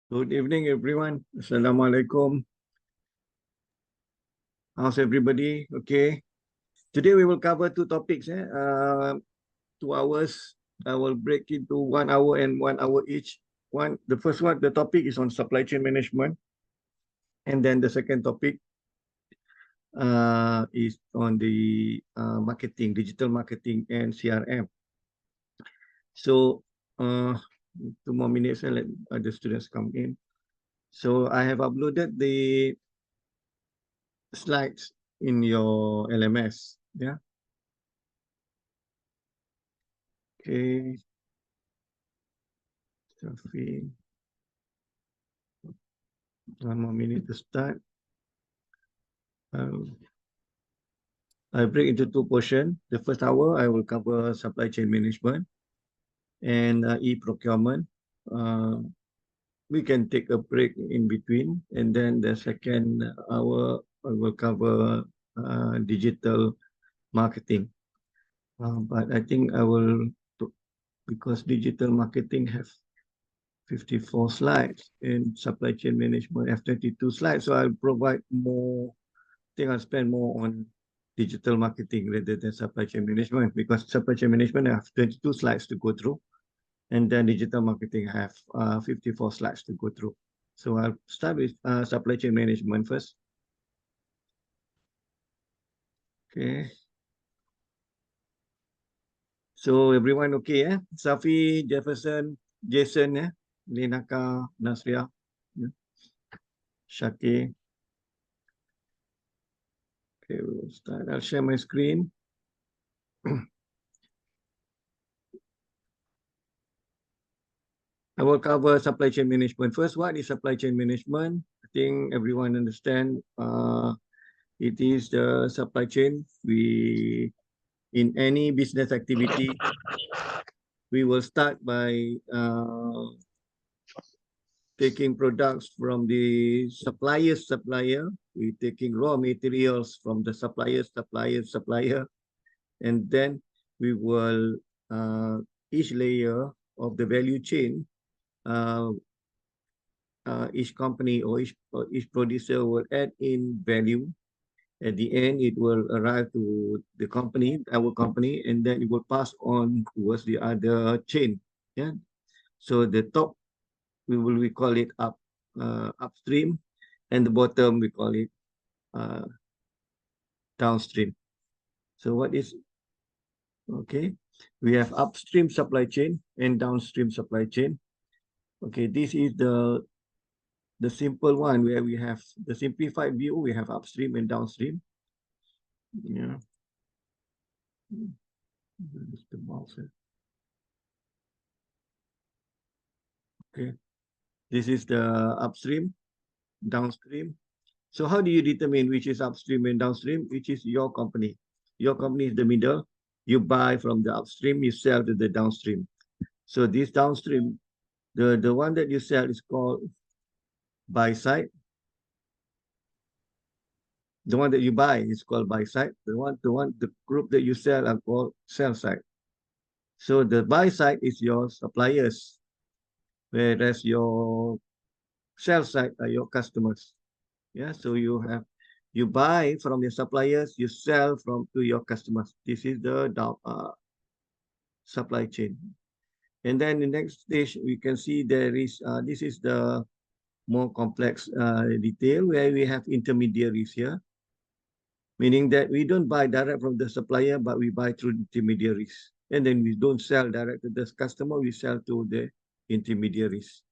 Good evening, everyone. Assalamualaikum. How's everybody? Okay. Today we will cover two topics. 2 hours. I will break into 1 hour and 1 hour each. The first one, the topic is on supply chain management, and then the second topic is on the marketing, digital marketing, and CRM. So, 2 more minutes and let other students come in. So I have uploaded the slides in your LMS. Yeah. Okay. Sophie. 1 more minute to start. I break into two portions. The first hour, I will cover supply chain management and e-procurement. We can take a break in between. And then the second hour, I will cover digital marketing. But I think I will, because digital marketing have 54 slides and supply chain management have 22 slides. So I'll provide more, I think I'll spend more on digital marketing rather than supply chain management, because supply chain management have 22 slides to go through, and then digital marketing have 54 slides to go through. So I'll start with supply chain management first. Okay. So everyone okay, eh? Safi, Jefferson, Jason, eh? Linaka, Nasria, Shaki. Okay, we'll start. I'll share my screen. I will cover supply chain management first. What is supply chain management? I think everyone understand. It is the supply chain. In any business activity, we will start by taking products from the supplier's supplier. We're taking raw materials from the supplier's supplier. And then we will, each layer of the value chain, each company or each producer will add in value. At the end, it will arrive to the company, our company, and then it will pass on towards the other chain. Yeah. So the top, we call it upstream, and the bottom we call it downstream. So what is, okay? We have upstream supply chain and downstream supply chain. Okay, this is the simple one where we have the simplified view. We have upstream and downstream. Yeah. The mouse. Okay. This is the upstream, downstream. So how do you determine which is upstream and downstream? Which is your company. Your company is the middle. You buy from the upstream, you sell to the downstream. So this downstream, the one that you sell is called buy side. The one that you buy is called buy side. The group that you sell are called sell side. So the buy side is your suppliers. whereas your sell side are your customers. Yeah, so you buy from your suppliers, you sell to your customers. This is the supply chain. And then the next stage, we can see this is the more complex detail where we have intermediaries here, meaning that we don't buy direct from the supplier, but we buy through intermediaries. And then we don't sell direct to the customer, we sell to the intermediaries.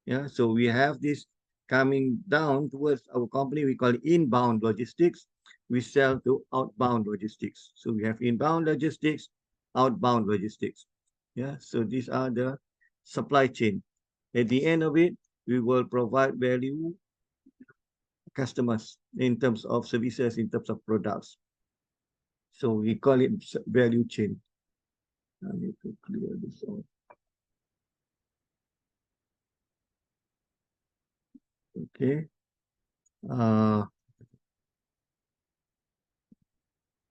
Yeah, so we have this coming down towards our company, we call it inbound logistics. We sell to outbound logistics. So we have inbound logistics, outbound logistics. Yeah, so these are the supply chain. At the end of it, we will provide value customers in terms of services, in terms of products. So we call it value chain. I need to clear this out. Okay.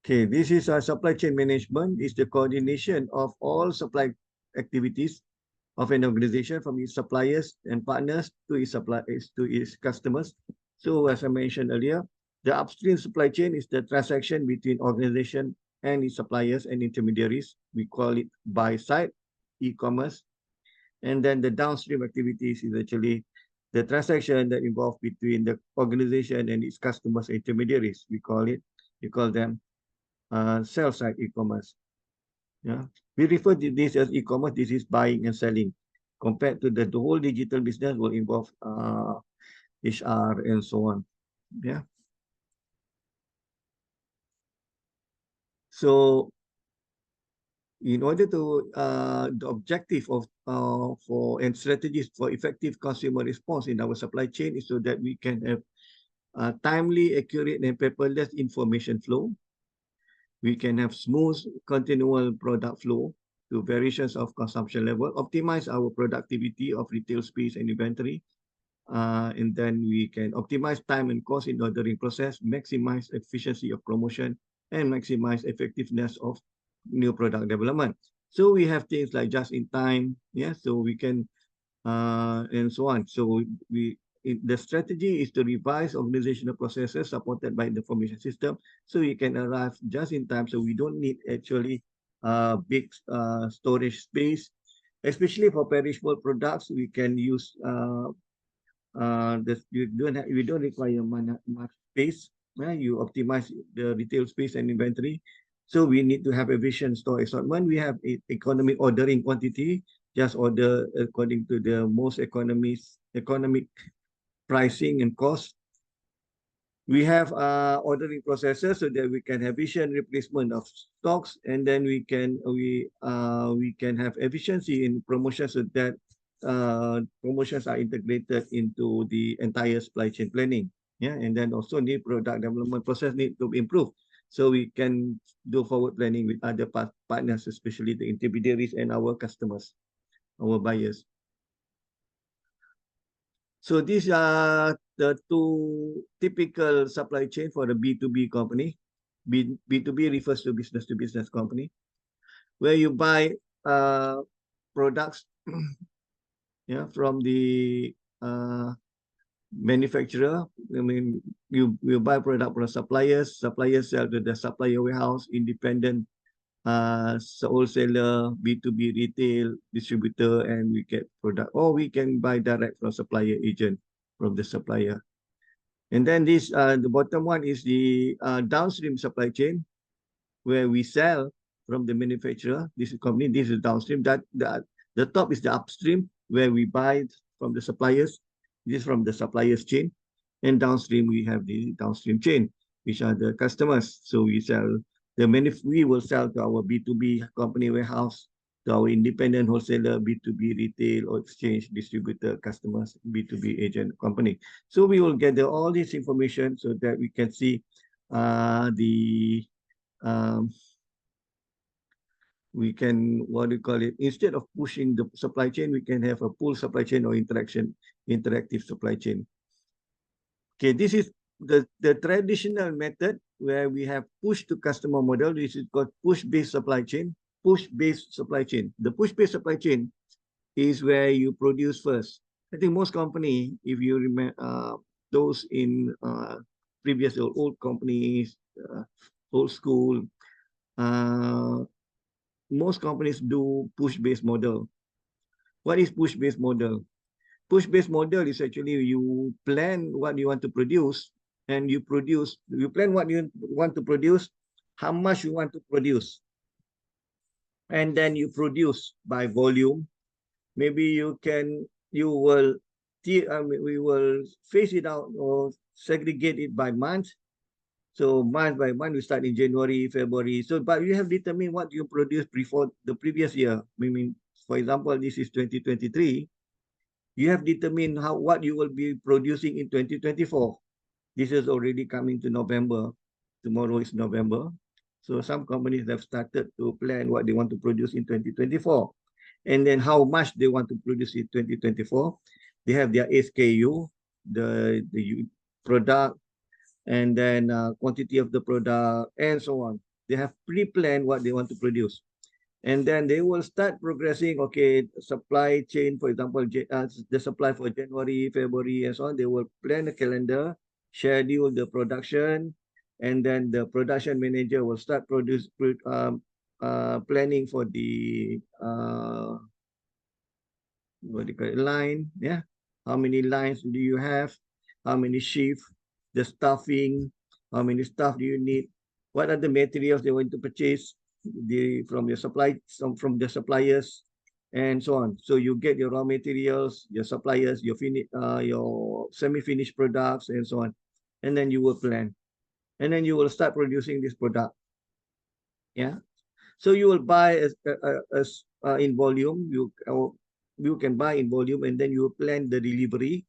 Okay, this is a supply chain management. It's the coordination of all supply activities of an organization from its suppliers and partners to its customers. So as I mentioned earlier, the upstream supply chain is the transaction between organization and its suppliers and intermediaries. We call it buy side, e-commerce. And then the downstream activities is actually the transaction that involve between the organization and its customers and intermediaries. We call them sell side e-commerce. Yeah, we refer to this as e-commerce. This is buying and selling. Compared to the whole digital business will involve HR and so on. Yeah. So in order to the objective of for and strategies for effective consumer response in our supply chain is so that we can have timely, accurate, and paperless information flow. We can have smooth, continual product flow to variations of consumption level, optimize our productivity of retail space and inventory, and then we can optimize time and cost in ordering process, maximize efficiency of promotion, and maximize effectiveness of new product development. So we have things like just in time, yeah, so we can, and so on. So the strategy is to revise organizational processes supported by the information system so we can arrive just in time. So we don't need actually big storage space, especially for perishable products. We can use we don't require much space. You optimize the retail space and inventory. So we need to have efficient store assortment. We have economic ordering quantity. Just order according to the most economic pricing and cost. We have ordering processes so that we can have efficient replacement of stocks, and then we can have efficiency in promotions so that promotions are integrated into the entire supply chain planning. Yeah, and then also new product development process need to improve. So we can do forward planning with other partners, especially the intermediaries and our customers, our buyers. So these are the two typical supply chain for the B2B company. B2B refers to business company, where you buy products yeah, from the manufacturer. I mean, you buy product from suppliers sell to the supplier warehouse, independent wholesaler, B2B retail, distributor, and we get product, or we can buy direct from supplier agent from the supplier. And then this, the bottom one is the downstream supply chain, where we sell from the manufacturer. This is company, this is downstream. The top is the upstream, where we buy from the suppliers. This is from the suppliers chain. And downstream, we have the downstream chain, which are the customers. So we will sell to our B2B company warehouse, to our independent wholesaler, B2B retail or exchange distributor customers, B2B agent company. So we will gather all this information so that we can see we can, what do you call it? Instead of pushing the supply chain, we can have a pull supply chain or interactive supply chain. Okay, this is the traditional method where we have push to customer model. This is called push-based supply chain. Push-based supply chain. The push-based supply chain is where you produce first. I think most company, if you remember, those in previous or old companies, old school, uh, most companies do push-based model. What is push-based model? Push-based model is actually you plan what you want to produce and you produce, you plan what you want to produce, how much you want to produce, and then you produce by volume. Maybe you will, we will phase it out or segregate it by month. So month by month, we start in January, February. So, but you have determined what you produced before the previous year. I mean, for example, this is 2023. You have determined what you will be producing in 2024. This is already coming to November. Tomorrow is November. So some companies have started to plan what they want to produce in 2024. And then how much they want to produce in 2024. They have their SKU, the product, and then quantity of the product, and so on. They have pre-planned what they want to produce. And then they will start progressing, okay, supply chain, for example, the supply for January, February, and so on. They will plan a calendar, schedule the production, and then the production manager will start planning for the what do you call it, line, yeah. How many lines do you have? How many shifts? The staffing, how many staff do you need? What are the materials they want to purchase from your from the suppliers, and so on. So you get your raw materials, your suppliers, your semi-finished products, and so on. And then you will plan. And then you will start producing this product. Yeah. So you will buy in volume. You can buy in volume, and then you plan the delivery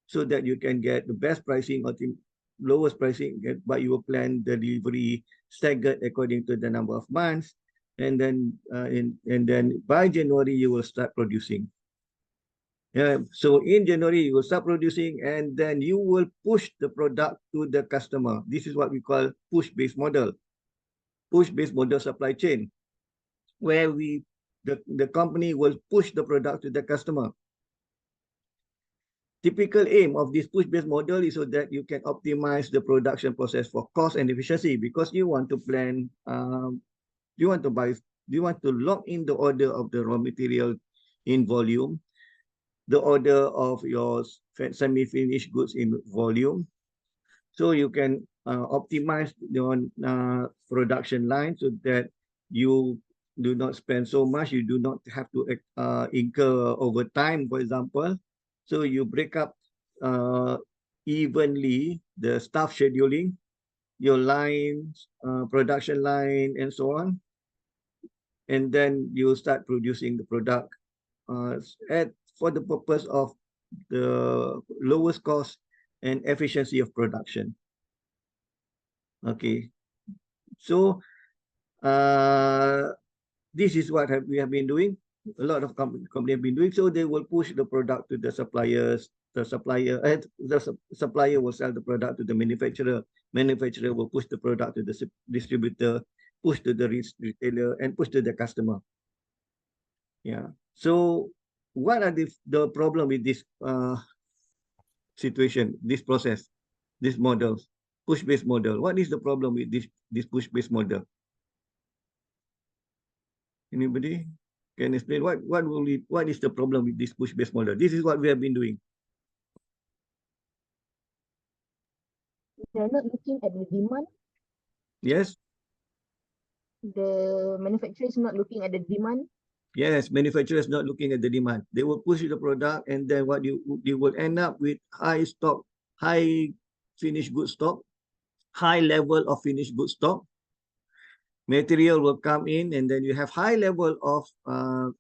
so that you can get the best pricing or the lowest pricing. But you will plan the delivery staggered according to the number of months, and then by January you will start producing. Yeah. So in January you will start producing, and then you will push the product to the customer. This is what we call push-based model. Push-based model supply chain, where the company will push the product to the customer. Typical aim of this push-based model is so that you can optimize the production process for cost and efficiency, because you want to plan, you want to lock in the order of the raw material in volume, the order of your semi-finished goods in volume, so you can optimize your production line so that you do not spend so much. You do not have to incur overtime, for example. So you break up evenly the staff scheduling, your lines, production line, and so on. And then you start producing the product for the purpose of the lowest cost and efficiency of production. Okay, so this is what we have been doing. A lot of companies have been doing. So they will push the product to the suppliers. The supplier will sell the product to the manufacturer. Manufacturer will push the product to the distributor, push to the retailer, and push to the customer. Yeah. So what are the problem with this situation, this process, this models, push-based model? What is the problem with this push-based model? Anybody can explain what is the problem with this push-based model? This is what we have been doing. They're not looking at the demand. Yes. The manufacturer is not looking at the demand. Yes, manufacturers not looking at the demand. They will push the product, and then what you will end up with high stock, high finished good stock, high level of finished good stock. Material will come in, and then you have high level of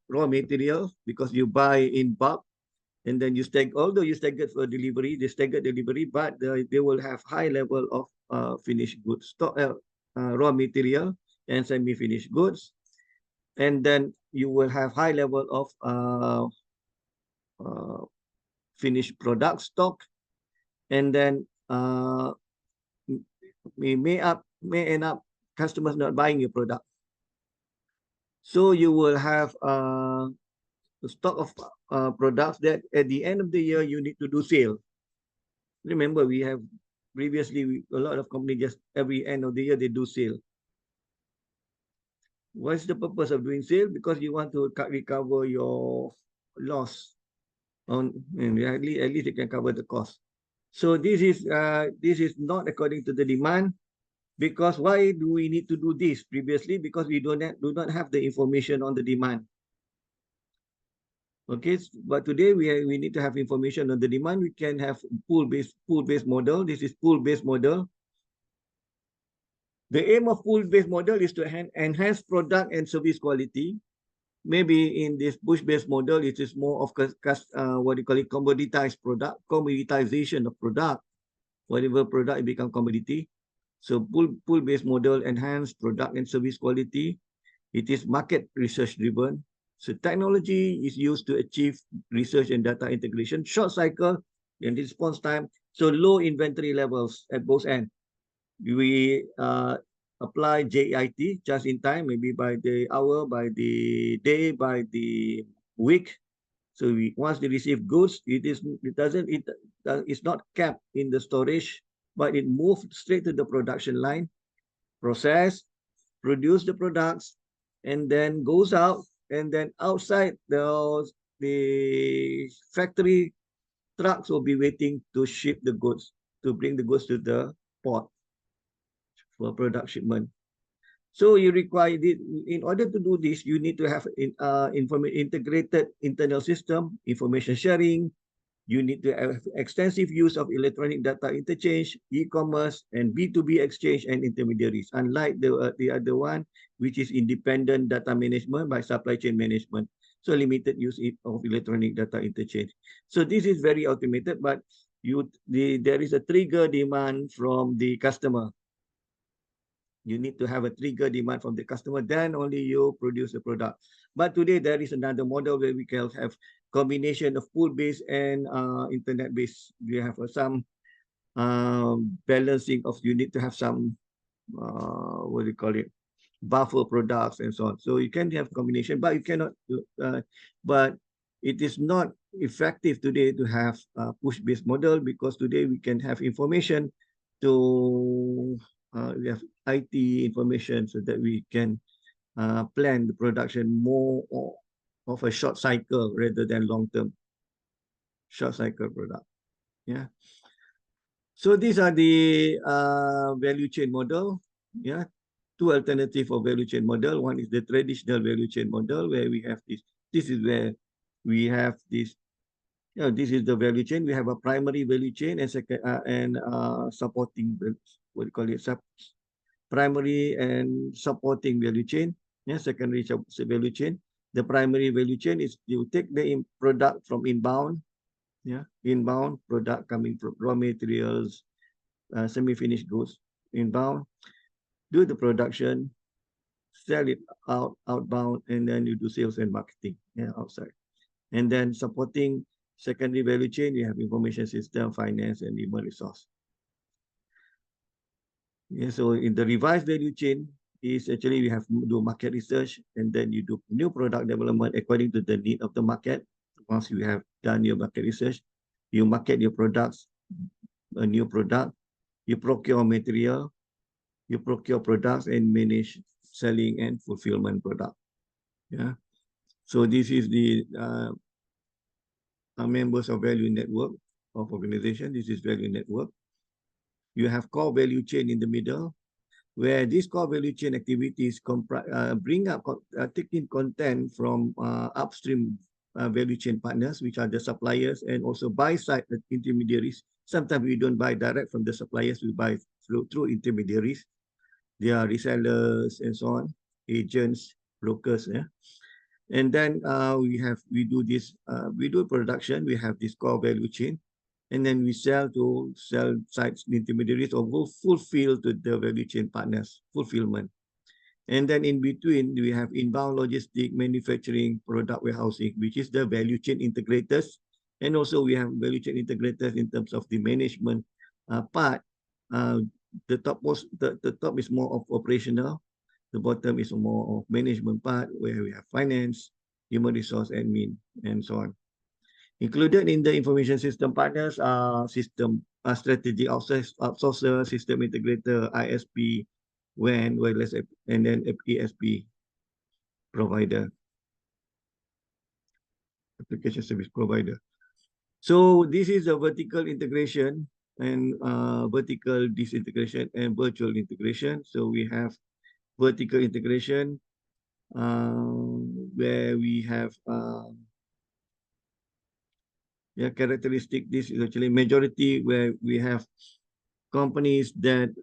raw material because you buy in bulk, and then although you staggered for delivery, they staggered delivery, but they will have high level of finished goods stock, raw material and semi-finished goods. And then you will have high level of finished product stock, and then may end up customers not buying your product. So you will have the stock of products that at the end of the year you need to do sale. Remember, we have previously a lot of companies just every end of the year they do sale. What's the purpose of doing sale? Because you want to recover your loss on, and at least you can cover the cost. So this is not according to the demand. Because why do we need to do this previously? Because we do not have the information on the demand. Okay, but today we need to have information on the demand. We can have pool-based model. This is pool-based model. The aim of pool-based model is to enhance product and service quality. Maybe in this push-based model, it is more of what you call it, commoditized product, commoditization of product. Whatever product it become commodity. So pool-based model enhance product and service quality. It is market research driven. So technology is used to achieve research and data integration, short cycle and response time. So low inventory levels at both ends. We apply JIT, just in time, maybe by the hour, by the day, by the week. So once they receive goods, it's not kept in the storage, but it moved straight to the production line, process, produce the products, and then goes out, and then outside the factory trucks will be waiting to ship the goods, to bring the goods to the port for product shipment. So you require, in order to do this, you need to have integrated internal system, information sharing. You need to have extensive use of electronic data interchange, e-commerce, and B2B exchange and intermediaries, unlike the other one, which is independent data management by supply chain management. So limited use of electronic data interchange. So this is very automated, but there is a trigger demand from the customer. You need to have a trigger demand from the customer, then only you produce the product. But today there is another model where we can have combination of pool-based and internet-based. We have some balancing of, you need to have some, what do you call it, buffer products and so on. So you can have combination, but you cannot, but it is not effective today to have a push-based model, because today we can have information to, we have IT information so that we can plan the production more of a short cycle rather than long-term short cycle product. Yeah. So these are the value chain model. Yeah. Two alternatives for value chain model. One is the traditional value chain model where we have this. This is where we have this. You know, this is the value chain. We have a primary value chain and second supporting, what do you call it? Primary and supporting value chain. Yeah, secondary value chain. The primary value chain is you take the product from inbound. Yeah, inbound product coming from raw materials, semi-finished goods, inbound, do the production, sell it outbound, and then you do sales and marketing, yeah, outside. And then supporting secondary value chain, you have information system, finance, and human resource. Yeah, so in the revised value chain is actually we have to do market research, and then you do new product development according to the need of the market. Once you have done your market research, you market your products, a new product, you procure material, you procure products, and manage selling and fulfillment product. Yeah. So this is the members of value network of organization. This is value network. You have core value chain in the middle, where these core value chain activities bring up taking content from upstream value chain partners, which are the suppliers, and also buy-side intermediaries. Sometimes we don't buy direct from the suppliers, we buy through intermediaries. They are resellers and so on, agents, brokers. Yeah. And then we do production, we have this core value chain, and then we sell to sites intermediaries or will fulfill to the value chain partners, fulfillment. And then in between, we have inbound logistic, manufacturing, product warehousing, which is the value chain integrators. And also we have value chain integrators in terms of the management part. The top is more of operational. The bottom is more of management part, where we have finance, human resource admin, and so on. Included in the information system partners are strategic outsourcer, system integrator, ISP, WAN, wireless, and then ESP provider, application service provider. So this is a vertical integration and vertical disintegration and virtual integration. So we have vertical integration where we have characteristic. This is actually majority where we have companies that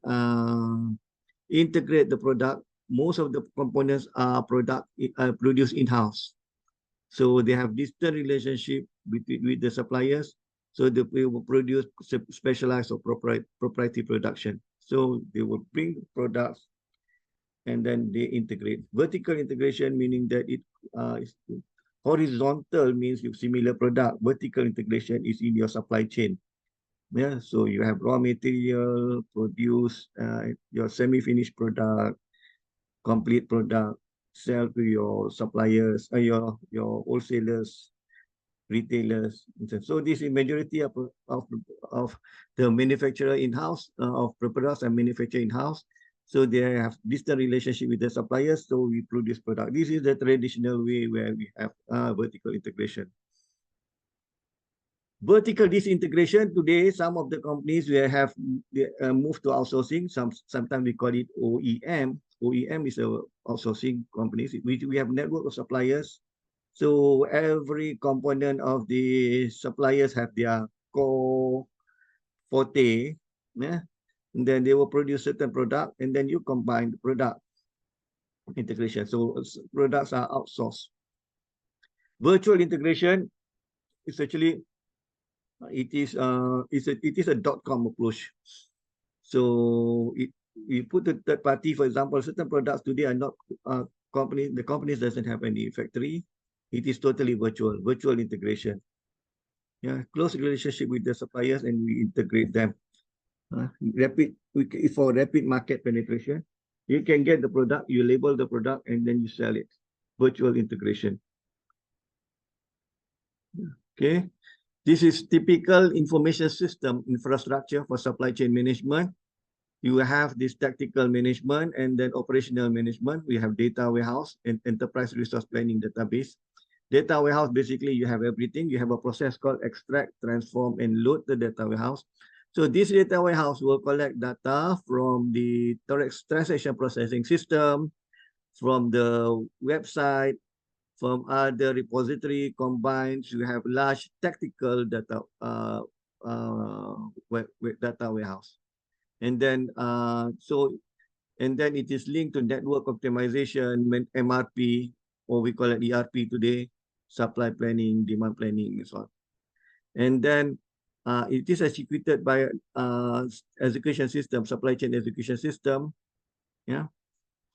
integrate the product. Most of the components are produced in-house. So they have distant relationship with the suppliers. So they will produce specialized or proprietary production. So they will bring products and then they integrate. Vertical integration meaning that it is horizontal means you similar product. Vertical integration is in your supply chain. Yeah, so you have raw material, produce your semi-finished product, complete product, sell to your suppliers, your wholesalers, retailers. So this is majority of the manufacturer in-house of the products are manufactured in-house. So they have distant relationship with the suppliers. So we produce product. This is the traditional way where we have vertical integration. Vertical disintegration today, some of the companies will have moved to outsourcing. Sometimes we call it OEM. OEM is a outsourcing companies. We have network of suppliers. So every component of the suppliers have their core forte. Yeah? And then they will produce certain product and then you combine the product integration. So products are outsourced. Virtual integration is actually it is a .com approach. So we put the third party, for example, certain products today are not the company doesn't have any factory. It is totally virtual integration. Yeah, close relationship with the suppliers and we integrate them. For rapid market penetration, you can get the product, you label the product, and then you sell it. Virtual integration. Okay. This is typical information system infrastructure for supply chain management. You have this tactical management and then operational management. We have data warehouse and enterprise resource planning database. Data warehouse, basically you have everything. You have a process called extract, transform, and load the data warehouse. So this data warehouse will collect data from the transaction processing system, from the website, from other repository combined. You have large tactical data data warehouse. And then and then it is linked to network optimization, MRP, or we call it ERP today, supply planning, demand planning, and so on. And then it is executed by execution system, supply chain execution system. Yeah,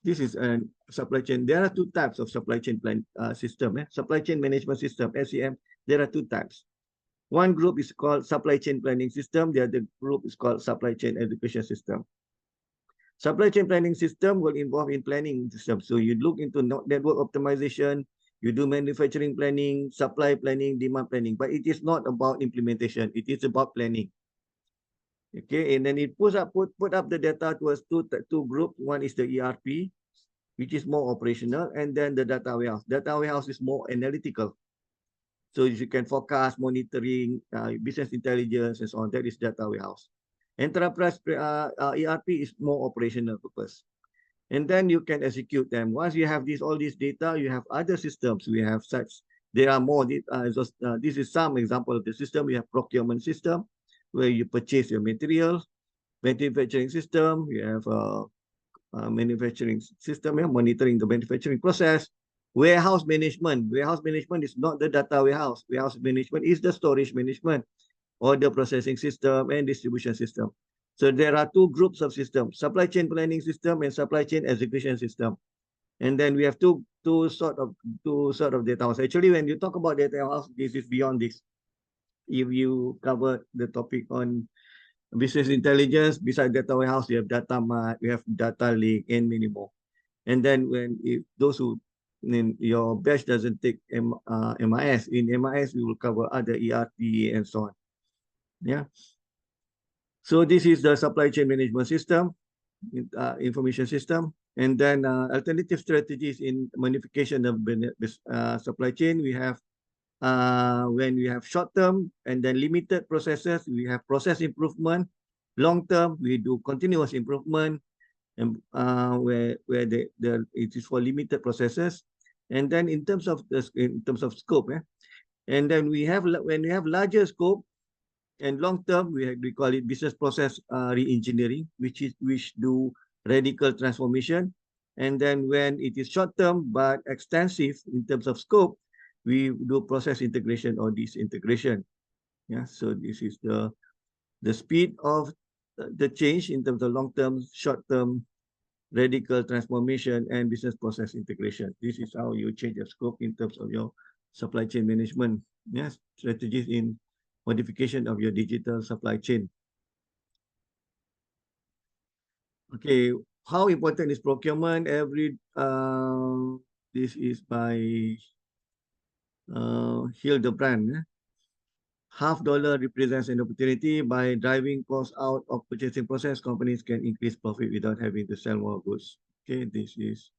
this is a supply chain. There are two types of supply chain plan system. Supply chain management system, SCM. There are two types. One group is called supply chain planning system. The other group is called supply chain execution system. Supply chain planning system will involve in planning system. So you look into network optimization, you do manufacturing planning, supply planning, demand planning, but it is not about implementation. It is about planning. Okay, and then it put up the data towards two groups. One is the ERP, which is more operational, and then the data warehouse. Data warehouse is more analytical. So you can forecast, monitoring, business intelligence, and so on. That is data warehouse. Enterprise ERP is more operational purpose. And then you can execute them. Once you have all this data, you have other systems. We have such, there are more. This is some example of the system. We have procurement system, where you purchase your materials. Manufacturing system, you have manufacturing system, monitoring the manufacturing process. Warehouse management. Warehouse management is not the data warehouse. Warehouse management is the storage management, order processing system, and distribution system. So there are two groups of systems, supply chain planning system and supply chain execution system. And then we have two sort of data house. Actually, when you talk about data house, this is beyond this. If you cover the topic on business intelligence, beside data warehouse, you have data mart, you have data lake, and many more. And then those who then your batch doesn't take MIS. In MIS, we will cover other ERP and so on. Yeah. So this is the supply chain management system, information system. And then alternative strategies in modification of supply chain. We have when we have short term and then limited processes, we have process improvement. Long term, we do continuous improvement, and where it is for limited processes. And then in terms of scope, and then we have when we have larger scope and long term, we call it business process re-engineering, which do radical transformation. And then when it is short term but extensive in terms of scope, we do process integration or disintegration. Yeah, so this is the speed of the change in terms of long term, short term, radical transformation, and business process integration. This is how you change your scope in terms of your supply chain management. Yes, strategies in modification of your digital supply chain. Okay, how important is procurement? This is by Hildebrand. $0.50 represents an opportunity. By driving costs out of purchasing process, companies can increase profit without having to sell more goods. Okay, this is.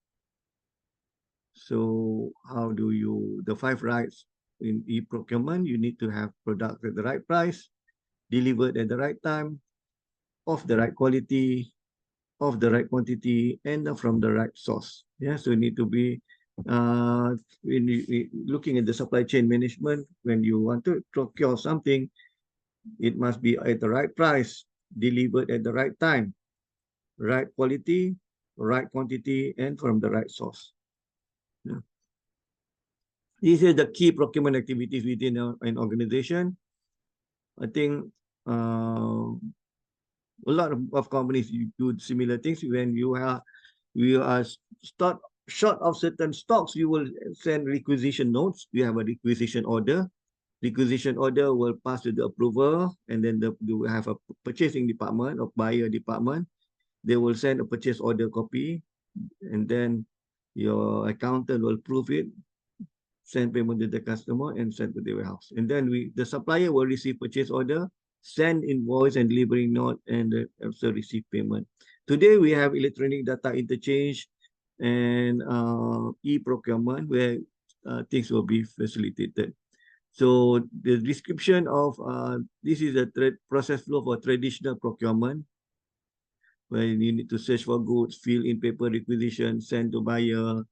So how do you, the 5 rights in e-procurement, you need to have products at the right price, delivered at the right time, of the right quality, of the right quantity, and from the right source. Yeah, so you need to be looking at the supply chain management. When you want to procure something, it must be at the right price, delivered at the right time, right quality, right quantity, and from the right source. Yeah. These are the key procurement activities within an organization. I think a lot of companies do similar things. When you are short of certain stocks, you will send requisition notes. You have a requisition order. Requisition order will pass to the approver, and then you will have a purchasing department or buyer department. They will send a purchase order copy, and then your accountant will prove it, send payment to the customer, and send to the warehouse. And then the supplier will receive purchase order, send invoice and delivery note, and also receive payment. Today, we have electronic data interchange and e-procurement where things will be facilitated. So the description of this is a process flow for traditional procurement, where you need to search for goods, fill in paper requisition, send to buyer.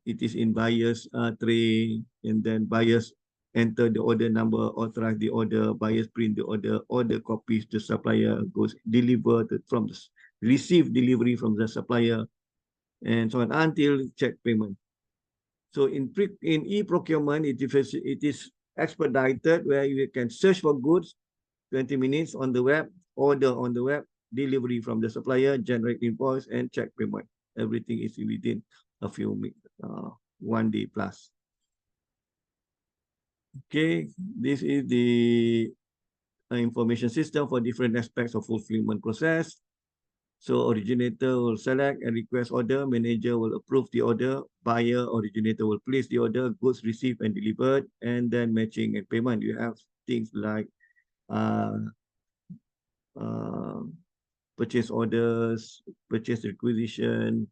It is in buyer's tray, and then buyers enter the order number, authorize the order, buyers print the order copies to supplier, goes delivered from the receive delivery from the supplier, and so on until check payment. So in e-procurement, it is expedited, where you can search for goods 20 minutes on the web, order on the web, delivery from the supplier, generate invoice, and check payment. Everything is within a few minutes, 1 day plus. Okay, this is the information system for different aspects of fulfillment process. So originator will select and request order, manager will approve the order, buyer, originator will place the order, goods received and delivered, and then matching and payment. You have things like purchase orders, purchase requisition,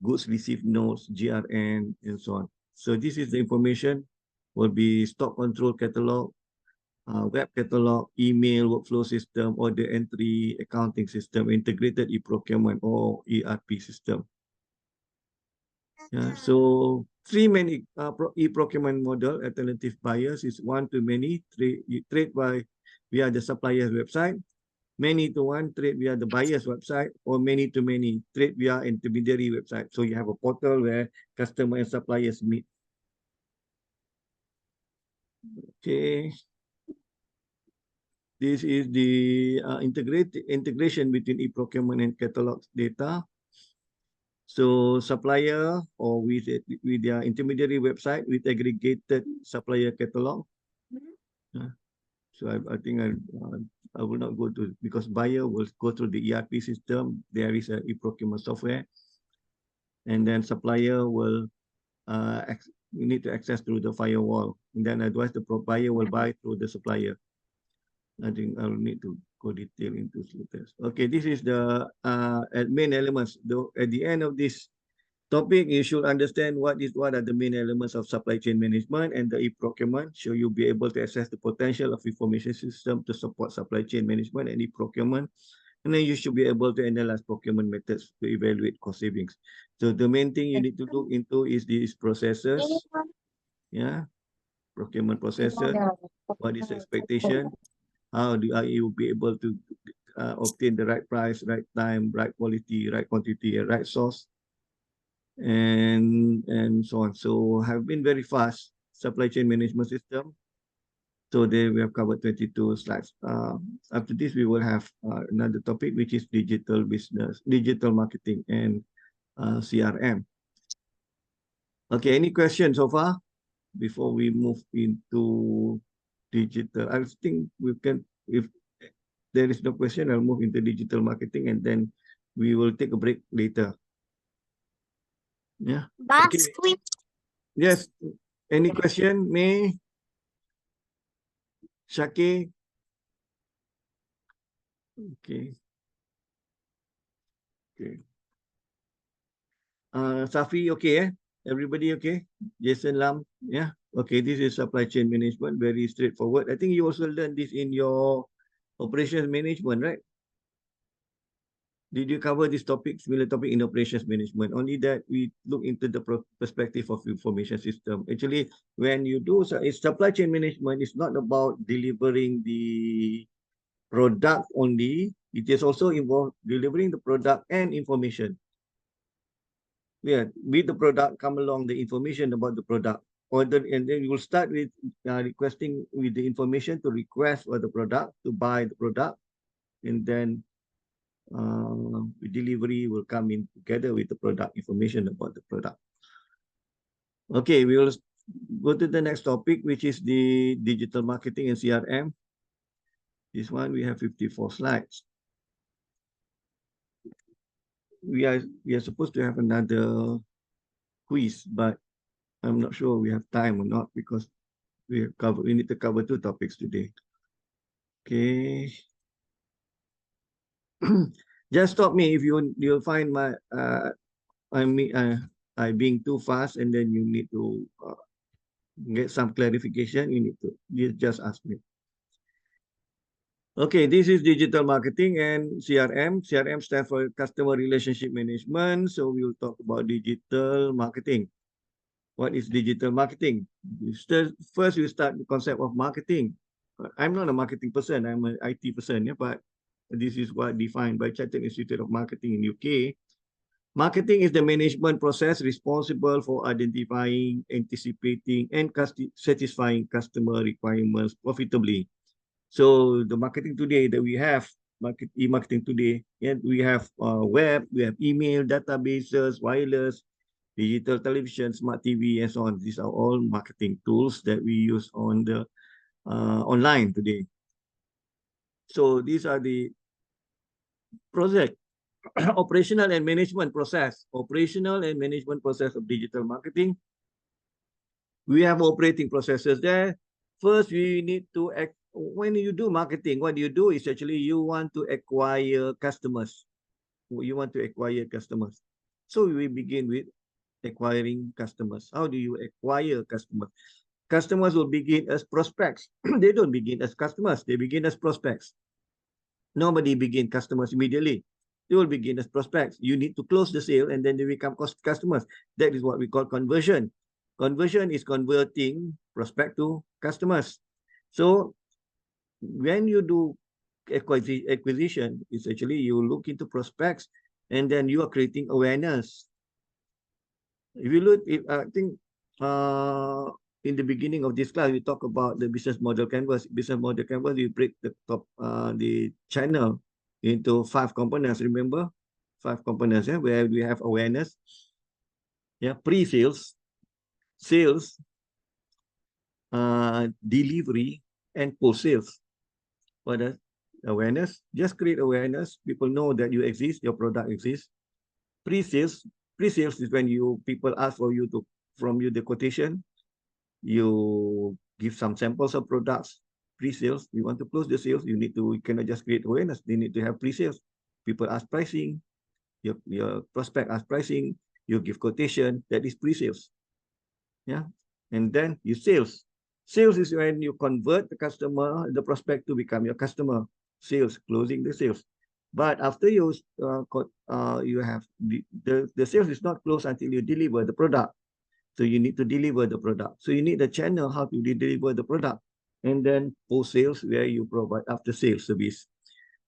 goods received notes, GRN, and so on. So this is the information, will be stock control catalog, web catalog, email, workflow system, order entry, accounting system, integrated e-procurement or ERP system. Yeah, so 3 main e-procurement model alternative buyers is one-to-many, trade via the supplier's website, many-to-one, trade via the buyer's website, or many-to-many, trade via intermediary website. So you have a portal where customer and suppliers meet. Okay. This is the integration between e-procurement and catalog data. So supplier or with their intermediary website with aggregated supplier catalog. So I think I will not go to, because buyer will go through the ERP system. There is a e-procurement software, and then supplier will you need to access through the firewall. And then otherwise the buyer will buy through the supplier. I think I'll need to go detail into this. Okay, this is the main elements. Though at the end of this topic, you should understand what are the main elements of supply chain management and the e-procurement. So you'll be able to assess the potential of information system to support supply chain management and e-procurement. And then you should be able to analyze procurement methods to evaluate cost savings. So the main thing you need to look into is these processes. Yeah, procurement processes. What is the expectation? How are you be able to obtain the right price, right time, right quality, right quantity, and right source, and so on. So have been very fast supply chain management system. So there we have covered 22 slides. After this, we will have another topic, which is digital business, digital marketing, and CRM. Okay, any questions so far before we move into digital? I think we can, if there is no question, I'll move into digital marketing and then we will take a break later. Yeah. That's okay. Yes. Any question, May? Shaki? Okay. Okay. Safi, okay, eh? Everybody okay? Jason Lam, yeah? Okay, this is supply chain management, very straightforward. I think you also learned this in your operations management, right? Did you cover this topic, similar topic in operations management? Only that we look into the perspective of information system. Actually, when you do supply chain management, it's not about delivering the product only. It is also involved delivering the product and information. Yeah, with the product come along the information about the product. And then you will start with requesting with the information to request for the product, to buy the product, and then delivery will come in together with the product information about the product. Okay, we will go to the next topic, which is the digital marketing and CRM. This one we have 54 slides. We are supposed to have another quiz, but I'm not sure we have time or not because we need to cover 2 topics today. Okay. Just stop me if you'll find my I being too fast, and then you need to get some clarification. You need to just ask me. Okay, this is digital marketing and CRM. CRM stands for customer relationship management. So we will talk about digital marketing. What is digital marketing? First, we start the concept of marketing. I'm not a marketing person. I'm an IT person, yeah, but this is what defined by Chartered Institute of Marketing in UK. Marketing is the management process responsible for identifying, anticipating, and satisfying customer requirements profitably. So the marketing today that we have, e-marketing today, and we have web, we have email, databases, wireless, digital television, smart TV, and so on. These are all marketing tools that we use on the online today. So these are the project operational and management process. Operational and management process of digital marketing. We have operating processes there. First, we need to when you do marketing, what you do is actually you want to acquire customers. You want to acquire customers. So we begin with acquiring customers. How do you acquire customers? Customers will begin as prospects. They don't begin as customers. They begin as prospects. Nobody begin customers immediately. They will begin as prospects. You need to close the sale and then they become customers. That is what we call conversion. Conversion is converting prospect to customers. So when you do acquisition, it's actually you look into prospects and then you are creating awareness. If you look, I think in the beginning of this class, we talk about the business model canvas. Business model canvas, we break the channel into 5 components. Remember, 5 components, yeah, where we have awareness, yeah, pre-sales, sales, delivery, and post-sales. What is awareness? Just create awareness. People know that you exist, your product exists. Pre-sales is when people ask for you to from you the quotation. You give some samples of products, pre-sales. You want to close the sales, you cannot just create awareness. They need to have pre-sales. People ask pricing, your prospect ask pricing, you give quotation, that is pre-sales. Yeah. And then you sales. Sales is when you convert the customer, the prospect to become your customer. Sales, closing the sales. But after you have the sales is not closed until you deliver the product. So you need to deliver the product. So you need a channel how to deliver the product. And then post sales where you provide after sales service.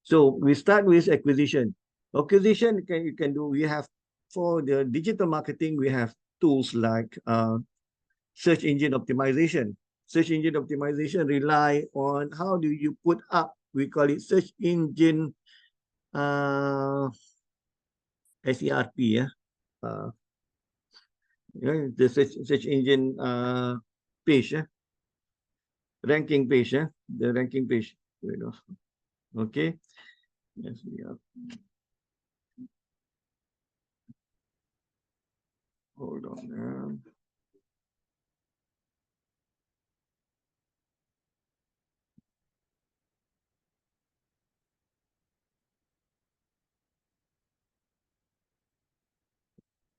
So we start with acquisition. Acquisition you can do. We have for the digital marketing, we have tools like search engine optimization. Search engine optimization rely on how do you put up, we call it search engine SERP, yeah. The search engine page, yeah. Ranking page, yeah. The ranking page. Okay. Yes, yeah. Hold on.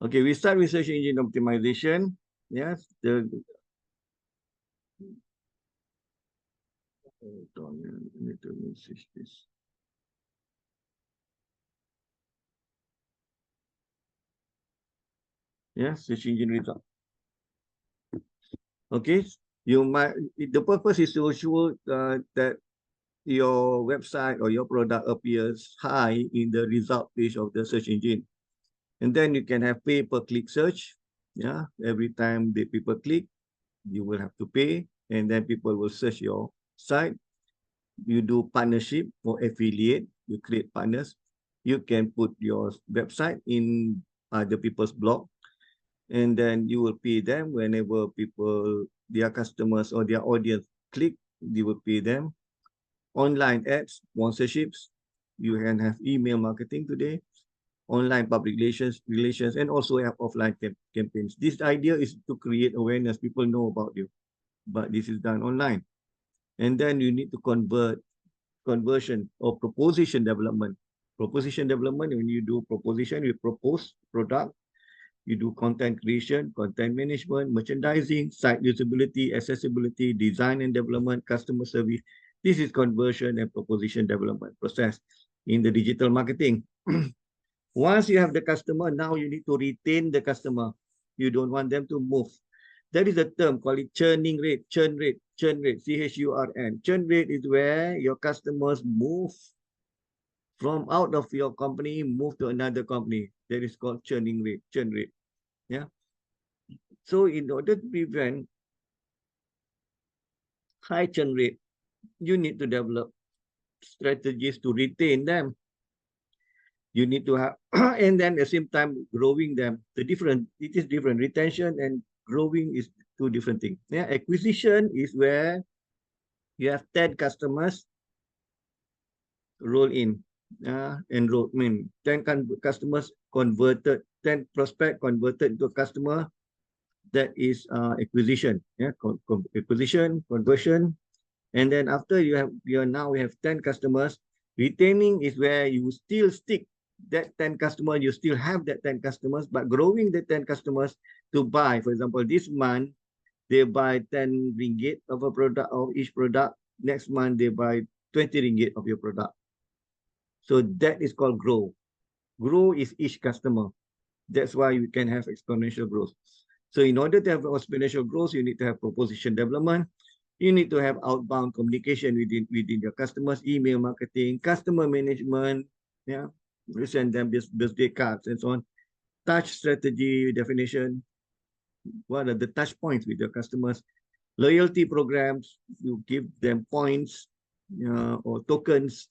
Okay, we start with search engine optimization. Yes, hold on, I need to message this. Yes, search engine result. Okay, the purpose is to ensure that your website or your product appears high in the result page of the search engine. And then you can have pay-per-click search. Yeah, every time the people click, you will have to pay, and then people will search your site. You do partnership or affiliate, you create partners. You can put your website in other people's blog, and then you will pay them whenever people, their customers or their audience click, you will pay them. Online ads, sponsorships, you can have email marketing today, online public relations, and also have offline campaigns. This idea is to create awareness. People know about you, but this is done online. And then you need to conversion or proposition development. Proposition development, when you do proposition, you propose product, you do content creation, content management, merchandising, site usability, accessibility, design and development, customer service. This is conversion and proposition development process in the digital marketing. Once you have the customer, now you need to retain the customer. You don't want them to move. That is a term called it churning rate, churn rate, CHURN. Churn rate is where your customers move from out of your company, move to another company. That is called churning rate, churn rate. Yeah. So in order to prevent high churn rate, you need to develop strategies to retain them. You need to have, and then at the same time growing them. It is different. Retention and growing is two different things. Yeah, acquisition is where you have 10 customers roll in, enrollment. 10 customers converted, 10 prospect converted to a customer. That is acquisition. Yeah, acquisition, conversion. And then after we have 10 customers. Retaining is where you still stick that 10 customers, you still have that 10 customers, but growing the 10 customers to buy. For example, this month, they buy 10 ringgit of a product, of each product. Next month, they buy 20 ringgit of your product. So that is called grow. Grow is each customer. That's why you can have exponential growth. So in order to have exponential growth, you need to have proposition development. You need to have outbound communication within your customers, email marketing, customer management. Yeah, you send them this birthday cards and so on. Touch strategy definition. What are the touch points with your customers? Loyalty programs. You give them points or tokens.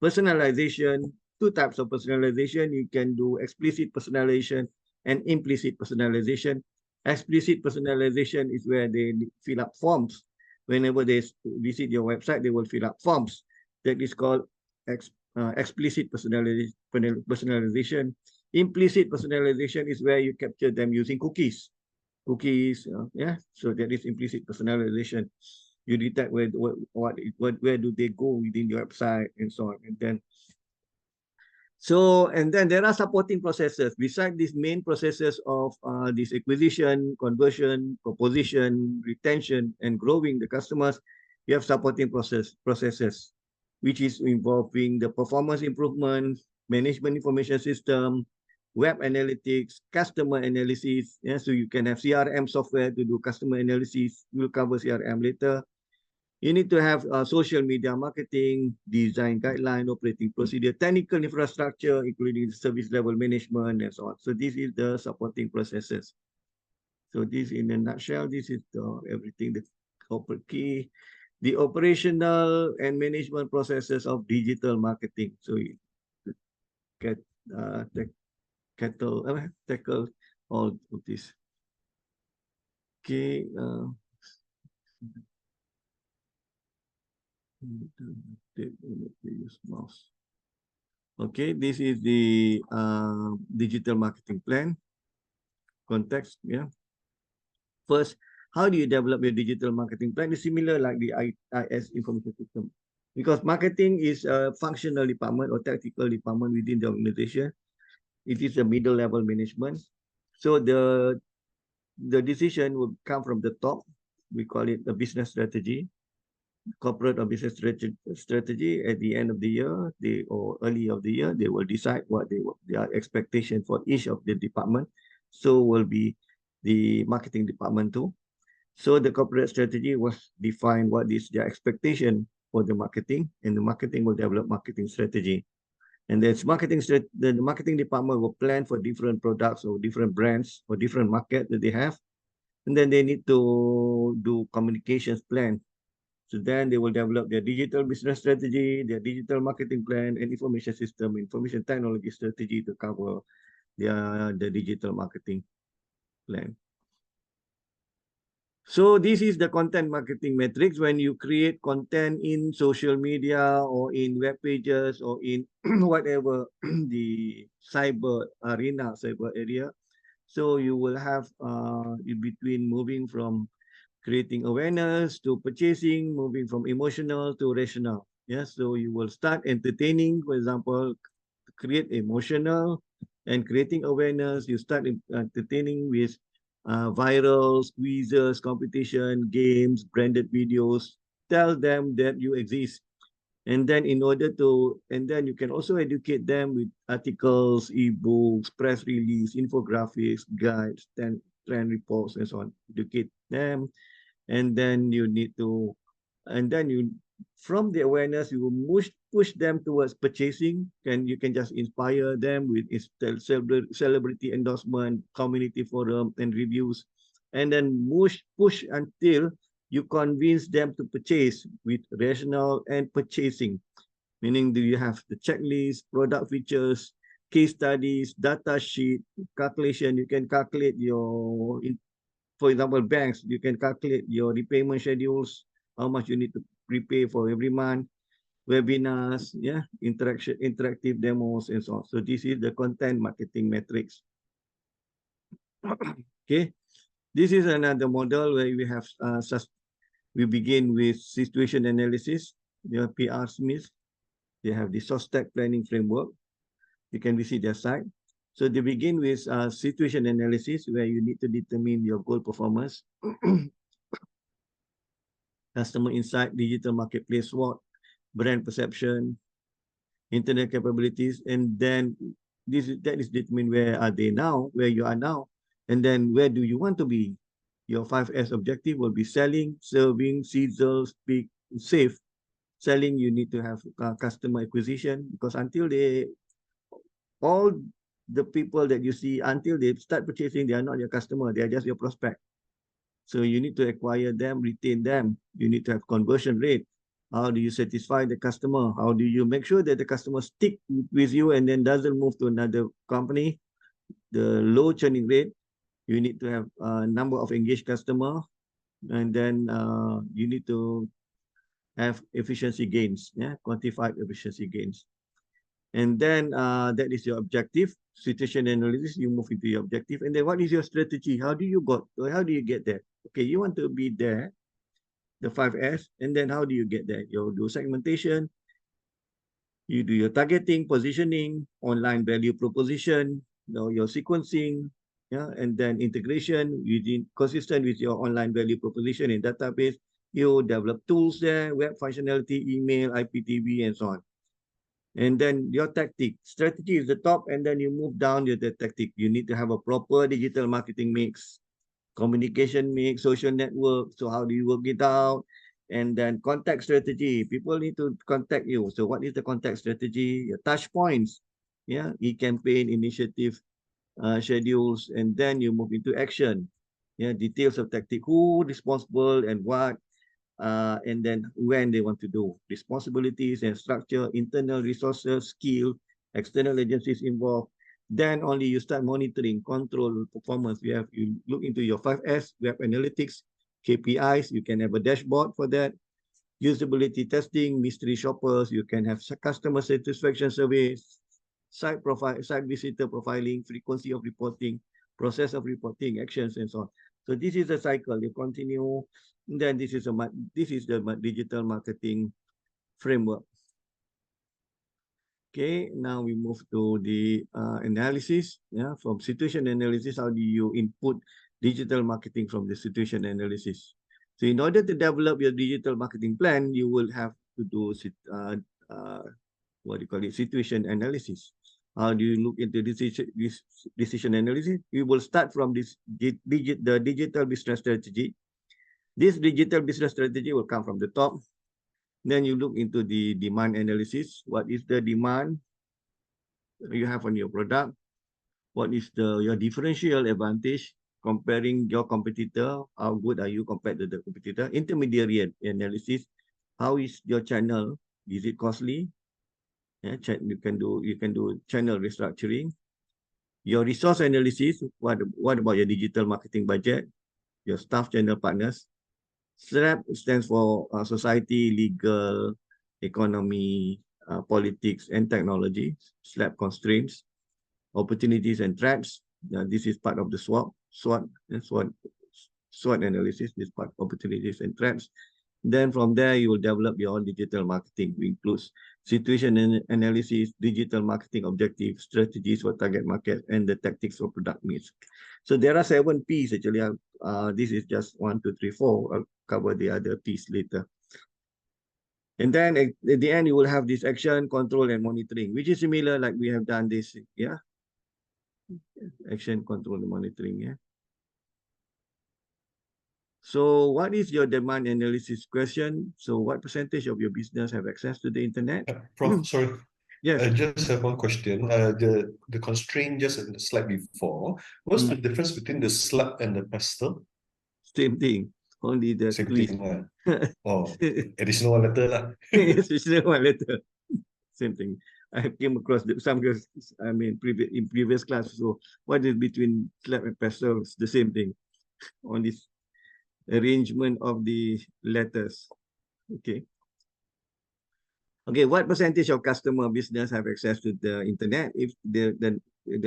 Personalization. Two types of personalization. You can do explicit personalization and implicit personalization. Explicit personalization is where they fill up forms. Whenever they visit your website, they will fill up forms. That is called explicit personalization. Implicit personalization is where you capture them using cookies. cookies, yeah. So that is implicit personalization. You detect where do they go within your website and so on. And then there are supporting processes. Besides these main processes of this acquisition, conversion, proposition, retention, and growing the customers, you have supporting processes, which is involving the performance improvement, management information system, web analytics, customer analysis. Yeah, so you can have CRM software to do customer analysis. We'll cover CRM later. You need to have social media marketing, design guideline, operating procedure, technical infrastructure, including service level management and so on. So this is the supporting processes. So this in a nutshell, this is everything, the corporate key, the operational and management processes of digital marketing. So you get tackle all of this. Okay. Use mouse. Okay, this is the digital marketing plan context. Yeah. First, how do you develop your digital marketing plan? It's similar like the IS information system, because marketing is a functional department or tactical department within the organization. It is a middle level management. So the decision will come from the top. We call it the business strategy. Corporate or business strategy at the end of the year, or early of the year, they will decide what their expectation for each of the department. So will be the marketing department too. So the corporate strategy was define what is their expectation for the marketing, and the marketing will develop marketing strategy. And then the marketing department will plan for different products or different brands or different market that they have. And then they need to do communications plan. So then they will develop their digital business strategy, their digital marketing plan, and information system, information technology strategy to cover the digital marketing plan. So this is the content marketing metrics. When you create content in social media or in web pages or in whatever the cyber arena, cyber area, so you will have in between moving from creating awareness to purchasing, moving from emotional to rational. Yeah, so you will start entertaining, for example, create emotional and creating awareness. You start entertaining with viral quizzes, competition, games, branded videos. Tell them that you exist. And then and then you can also educate them with articles, ebooks, press release, infographics, guides, trend reports, and so on. Educate them, and then you need to, and then you, from the awareness, you will push them towards purchasing, and you can just inspire them with celebrity endorsement, community forum, and reviews, and then push until you convince them to purchase with rational and purchasing, meaning do you have the checklist, product features, case studies, data sheet, calculation. You can calculate your, for example, banks, you can calculate your repayment schedules, how much you need to prepay for every month, webinars, yeah, interactive demos, and so on. So this is the content marketing metrics. Okay, this is another model where we have we begin with situation analysis. The PR Smith, they have the SOSTEC planning framework. You can visit their site. So they begin with situation analysis, where you need to determine your goal performance, customer insight, digital marketplace SWOT, brand perception, internet capabilities, and then that is determine where are they now, where you are now, and then where do you want to be. Your 5S objective will be selling, serving, sizzle, speak, save. Selling, you need to have customer acquisition, because until all the people that you see, until they start purchasing, they are not your customer, they are just your prospect. So you need to acquire them, retain them. You need to have conversion rate. How do you satisfy the customer? How do you make sure that the customer stick with you and then doesn't move to another company? The low churning rate. You need to have a number of engaged customer, and then you need to have efficiency gains, yeah, quantified efficiency gains. And then that is your objective. Situation analysis, you move into your objective. And then what is your strategy? How do you get there? Okay, you want to be there, the 5S, and then how do you get there? You do segmentation, you do your targeting, positioning, online value proposition, your sequencing, yeah, and then integration using consistent with your online value proposition in database. You develop tools there, web functionality, email, IPTV, and so on. And then your tactic, strategy is the top, and then you move down to the tactic. You need to have a proper digital marketing mix, communication mix, social network. So how do you work it out? And then contact strategy. People need to contact you. So what is the contact strategy? Your touch points, yeah, e-campaign, initiative, schedules, and then you move into action. Yeah, details of tactic, who responsible and what, and then when they want to do. Responsibilities and structure, internal resources, skill, external agencies involved. Then only you start monitoring, control performance. You look into your 5S, web analytics, KPIs. You can have a dashboard for that. Usability testing, mystery shoppers. You can have customer satisfaction surveys, site profile, site visitor profiling, frequency of reporting, process of reporting, actions, and so on. So this is a cycle. You continue. Then this is the digital marketing framework. Okay, now we move to the analysis. Yeah, from situation analysis, how do you input digital marketing from the situation analysis? So in order to develop your digital marketing plan, you will have to do what do you call it, situation analysis. How do you look into decision analysis? You will start from the digital business strategy. This digital business strategy will come from the top. Then you look into the demand analysis. What is the demand you have on your product? What is your differential advantage comparing your competitor? How good are you compared to the competitor? Intermediary analysis. How is your channel? Is it costly? Yeah, you can do channel restructuring. Your resource analysis. What about your digital marketing budget? Your staff channel partners. SLAP stands for society, legal, economy, politics, and technology. SLAP constraints, opportunities, and threats. This is part of the SWOT analysis. This part, opportunities and threats. Then from there, you will develop your own digital marketing, which includes situation analysis, digital marketing objectives, strategies for target market, and the tactics for product mix. So there are 7 P's actually. This is just 1, 2, 3, 4. I'll cover the other P's later. And then at the end, you will have this action, control, and monitoring, which is similar like we have done this, yeah? Action, control, and monitoring, yeah? So what is your demand analysis question? So what percentage of your business have access to the internet? Prof, sorry. Yes. I just have one question. The constraint just in the slide before, what's the difference between the slab and the pestle? Same thing, only the Same twist. thing. Oh, additional one letter lah. Yes, additional one letter. Same thing. I came across some in previous class. So what is between slab and pestle? It's the same thing. On this arrangement of the letters. Okay. Okay, what percentage of customer business have access to the internet? If the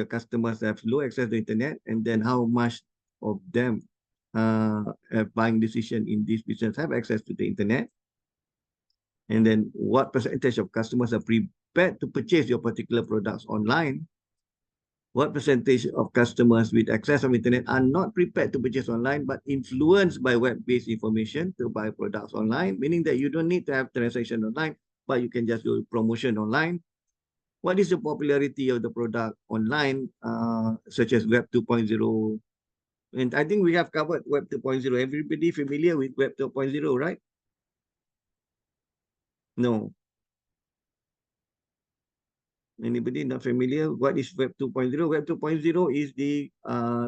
customers have low access to internet, and then how much of them have buying decision in this business have access to the internet? And then what percentage of customers are prepared to purchase your particular products online? What percentage of customers with access of internet are not prepared to purchase online, but influenced by web-based information to buy products online, meaning that you don't need to have transaction online, but you can just do promotion online. What is the popularity of the product online, such as Web 2.0? And I think we have covered Web 2.0. Everybody familiar with Web 2.0, right? No. Anybody not familiar? What is Web 2.0? Web 2.0 is the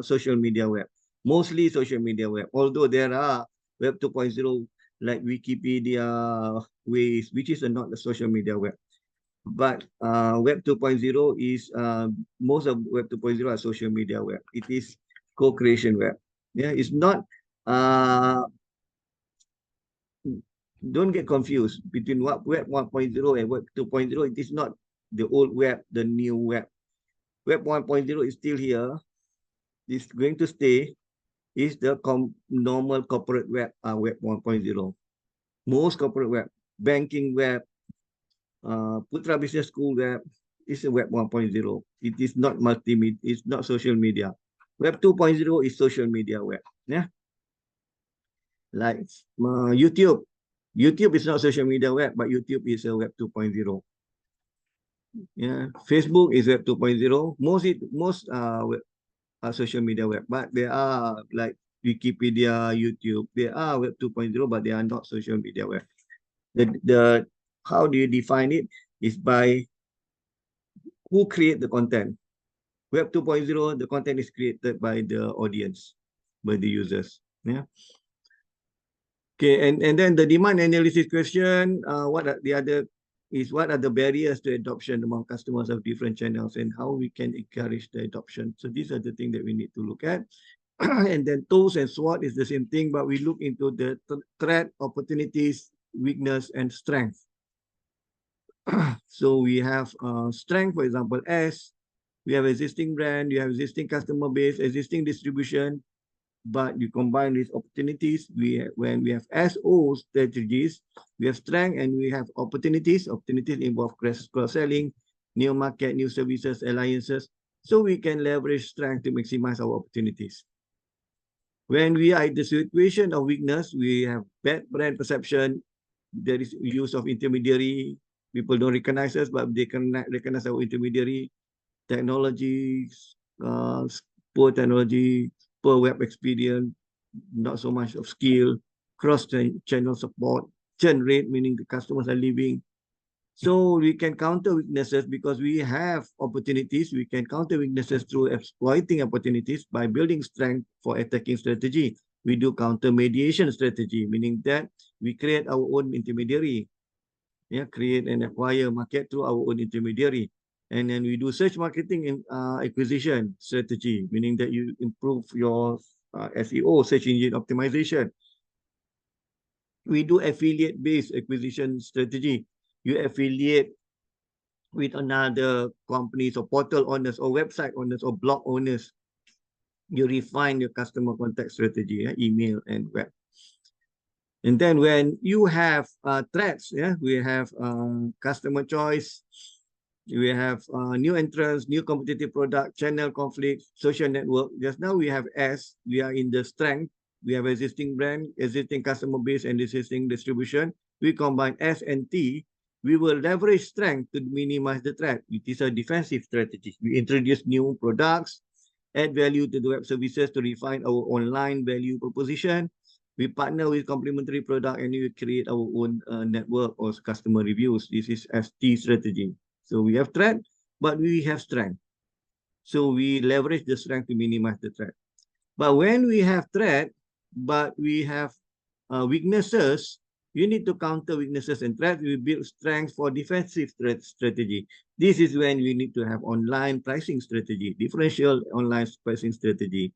social media web. Mostly social media web. Although there are Web 2.0 like Wikipedia, ways, which is not the social media web. But Web 2.0 is, most of Web 2.0 are social media web. It is co-creation web. Yeah, it's not, don't get confused between what Web 1.0 and Web 2.0. It is not the old web, the new web. Web 1.0 is still here. It's going to stay. Is the normal corporate web, web 1.0. Most corporate web, banking web, Putra Business School web is a web 1.0. It is not multimedia, it's not social media. Web 2.0 is social media web. Yeah. Like YouTube. YouTube is not social media web, but YouTube is a web 2.0. Yeah. Facebook is web 2.0. Most social media web, but there are like Wikipedia, YouTube, they are web 2.0, but they are not social media web. The how do you define it is by who create the content. Web 2.0, the content is created by the audience, by the users. Yeah. Okay, and then the demand analysis question, what are the barriers to adoption among customers of different channels and how we can encourage the adoption. So these are the things that we need to look at. And then tools and SWOT is the same thing, but we look into the threat, opportunities, weakness, and strength. So we have strength, for example, S. We have existing brand, you have existing customer base, existing distribution, but you combine these opportunities. When we have SO strategies, we have strength and we have opportunities. Opportunities involve cross-selling, new market, new services, alliances. So we can leverage strength to maximize our opportunities. When we are in the situation of weakness, we have bad brand perception. There is use of intermediary. People don't recognize us, but they can recognize our intermediary. Technologies, poor technology, poor web experience, not so much of skill, cross-channel support, churn rate, meaning the customers are leaving. So we can counter weaknesses because we have opportunities. We can counter weaknesses through exploiting opportunities by building strength for attacking strategy. We do counter mediation strategy, meaning that we create our own intermediary. Yeah, create and acquire market through our own intermediary. And then we do search marketing and acquisition strategy, meaning that you improve your SEO, search engine optimization. We do affiliate-based acquisition strategy. You affiliate with another companies or portal owners or website owners or blog owners. You refine your customer contact strategy, email and web. And then when you have threats, we have customer choice, we have new entrants, new competitive product, channel conflict, social network. Just now we have S, we are in the strength. We have existing brand, existing customer base, and existing distribution. We combine S and T. We will leverage strength to minimize the threat. It is a defensive strategy. We introduce new products, add value to the web services to refine our online value proposition. We partner with complementary product and we create our own network or customer reviews. This is ST strategy. So we have threat, but we have strength. So we leverage the strength to minimize the threat. But when we have threat, but we have weaknesses, you need to counter weaknesses and threats. We build strength for defensive threat strategy. This is when we need to have online pricing strategy, differential online pricing strategy.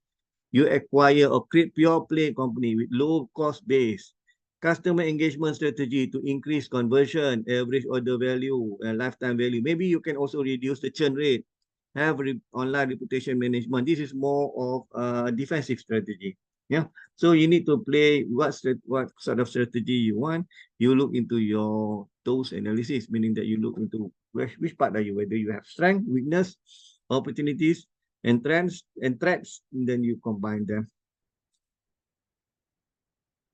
You acquire or create pure play company with low cost base, customer engagement strategy to increase conversion, average order value, and lifetime value. Maybe you can also reduce the churn rate, have online reputation management. This is more of a defensive strategy. Yeah. So you need to play what sort of strategy you want. You look into your those analysis, meaning that you look into which part are you, whether you have strength, weakness, opportunities, and threats, and then you combine them.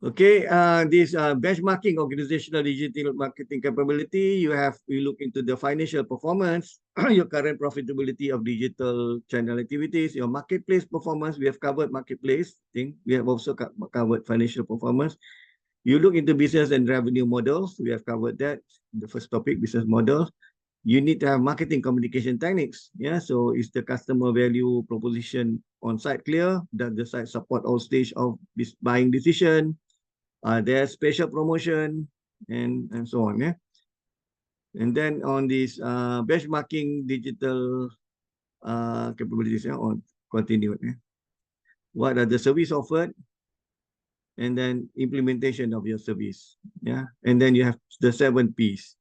Okay, this benchmarking organizational digital marketing capability, we look into the financial performance, your current profitability of digital channel activities, your marketplace performance. We have covered marketplace thing. We have also covered financial performance. You look into business and revenue models. We have covered that. The first topic, business models. You need to have marketing communication techniques. Yeah, so is the customer value proposition on site clear? Does the site support all stage of this buying decision? There's special promotion and so on. Yeah. And then on this benchmarking digital capabilities, on continued. Yeah. What are the service offered? And then implementation of your service. Yeah. And then you have the 7 Ps.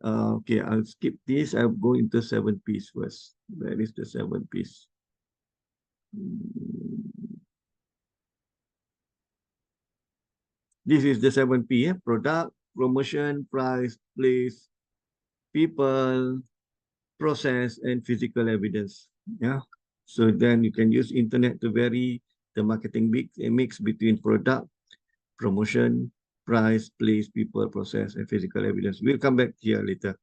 Okay, I'll skip this. I'll go into 7Ps first. Where is the 7Ps? This is the 7P, product, promotion, price, place, people, process, and physical evidence. Yeah. So then you can use internet to vary the marketing mix between product, promotion, price, place, people, process, and physical evidence. We'll come back here later.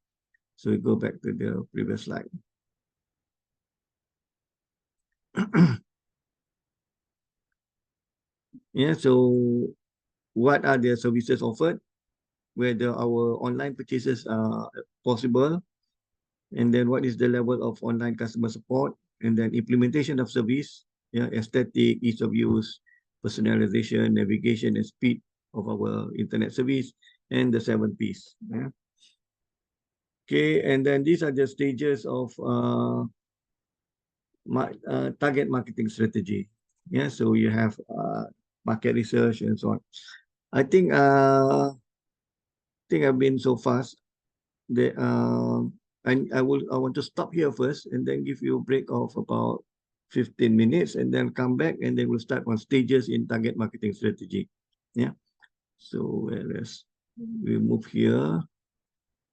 So we go back to the previous slide. Yeah, so what are the services offered? Whether our online purchases are possible, and then what is the level of online customer support, and then implementation of service, yeah, aesthetic, ease of use, personalization, navigation, and speed of our internet service, and the 7Ps. Yeah. Okay, and then these are the stages of target marketing strategy. Yeah, so you have market research and so on. I think I've been so fast that I want to stop here first and then give you a break of about 15 minutes and then come back and then we'll start on stages in target marketing strategy. Yeah. So let's we move here.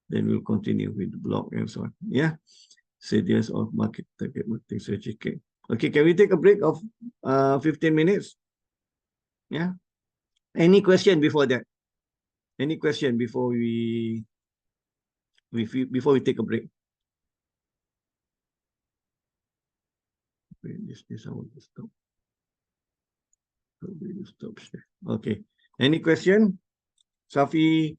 Then we'll continue with the blog and so on. Yeah. Stages of target marketing strategy. Okay. Okay, can we take a break of 15 minutes? Yeah. Any question before that? Any question before before we take a break? This I want to stop. Stop share. Okay. Any question? Safi?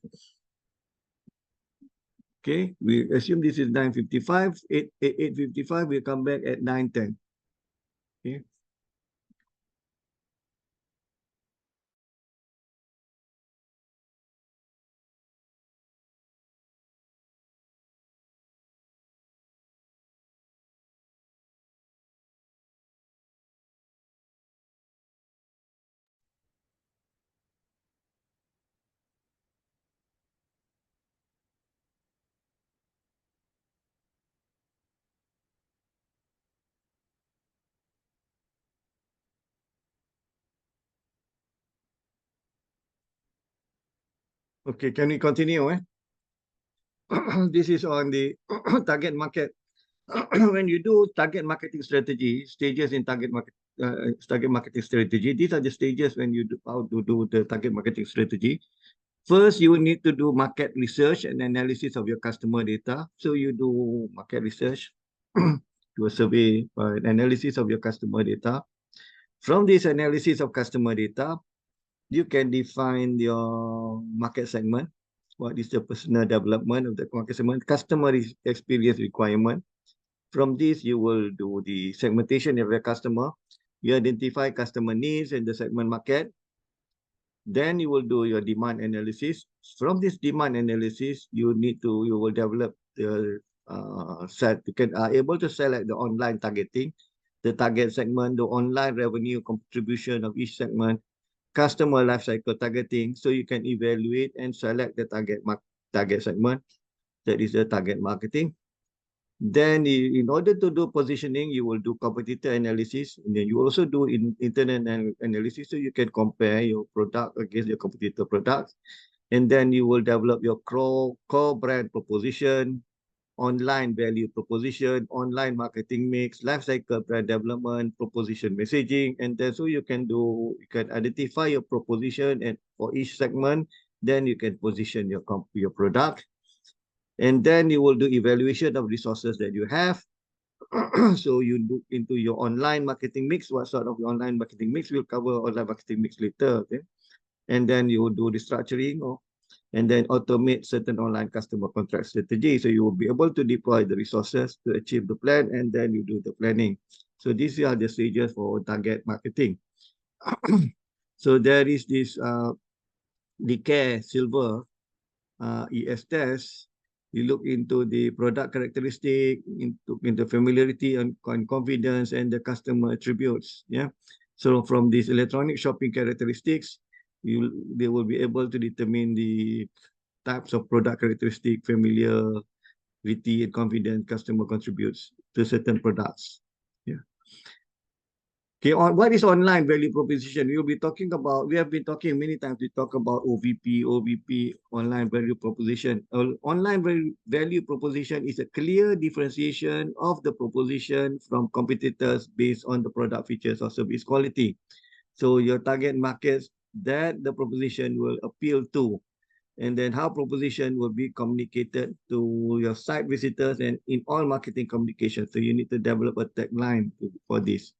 Okay. We assume this is 9:55. 8:55. We'll come back at 9:10. Okay. Okay. Can we continue? This is on the target market. When you do target marketing strategy, stages in target marketing strategy, these are the stages when you do how to do the target marketing strategy. First, you will need to do market research and analysis of your customer data. So you do market research, do a survey, analysis of your customer data. From this analysis of customer data, you can define your market segment. What is the personal development of the market segment? Customer experience requirement. From this, you will do the segmentation of your customer. You identify customer needs in the segment market. Then you will do your demand analysis. From this demand analysis, you will develop the you can able to select the online targeting, the target segment, the online revenue contribution of each segment, customer lifecycle targeting, so you can evaluate and select the target segment. That is the target marketing. Then in order to do positioning, you will do competitor analysis. And then you also do internet analysis, so you can compare your product against your competitor products. And then you will develop your core brand proposition, online value proposition, online marketing mix, lifecycle brand development, proposition messaging. And then so you can identify your proposition and for each segment, then you can position your product. And then you will do evaluation of resources that you have. So you look into your online marketing mix. What sort of online marketing mix? We'll cover online marketing mix later. Okay. And then you will do restructuring and then automate certain online customer contract strategy. So you will be able to deploy the resources to achieve the plan, and then you do the planning. So these are the stages for target marketing. So there is this the care silver ES test. You look into the product characteristic, into familiarity and confidence, and the customer attributes. Yeah. So from these electronic shopping characteristics, they will be able to determine the types of product characteristic, familiarity, and confidence customer contributes to certain products. Yeah. Okay, what is online value proposition? We have been talking many times, we talk about OVP, online value proposition. Online value proposition is a clear differentiation of the proposition from competitors based on the product features or service quality. So your target markets that the proposition will appeal to, and then how proposition will be communicated to your site visitors and in all marketing communication. So you need to develop a tagline for this.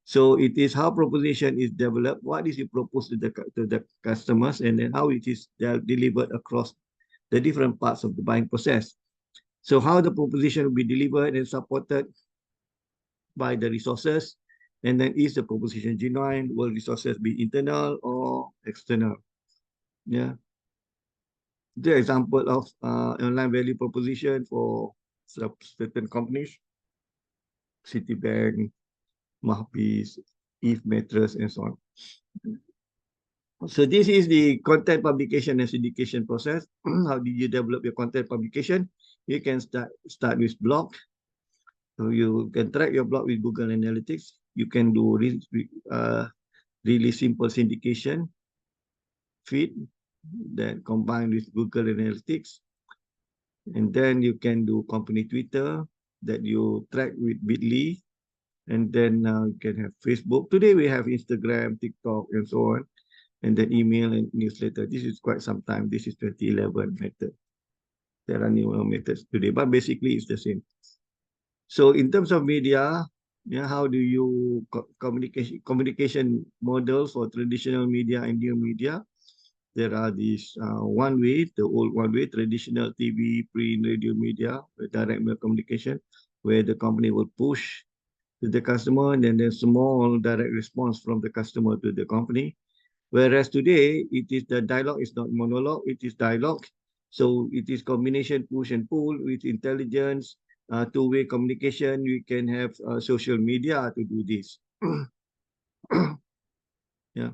So it is how proposition is developed, what is it proposed to the customers, and then how it is delivered across the different parts of the buying process. So how the proposition will be delivered and supported by the resources, and then is the proposition genuine? Will resources be internal or external? Yeah. The example of online value proposition for certain companies, Citibank, Mahpis, Eve Mattress, and so on. So this is the content publication and syndication process. How did you develop your content publication? You can start with blog. So you can track your blog with Google Analytics. You can do really simple syndication feed that combined with Google Analytics. And then you can do company Twitter that you track with Bitly. And then you can have Facebook. Today we have Instagram, TikTok, and so on. And then email and newsletter. This is quite some time. This is 2011 method. There are newer methods today, but basically it's the same. So in terms of media, yeah, how do you communication models for traditional media and new media? There are these one way, the old one way, traditional TV, print, radio media, direct mail communication, where the company will push to the customer, and then there's small direct response from the customer to the company. Whereas today, it is the dialogue is not monologue, it is dialogue. So it is combination push and pull with intelligence, two-way communication. We can have social media to do this. Yeah.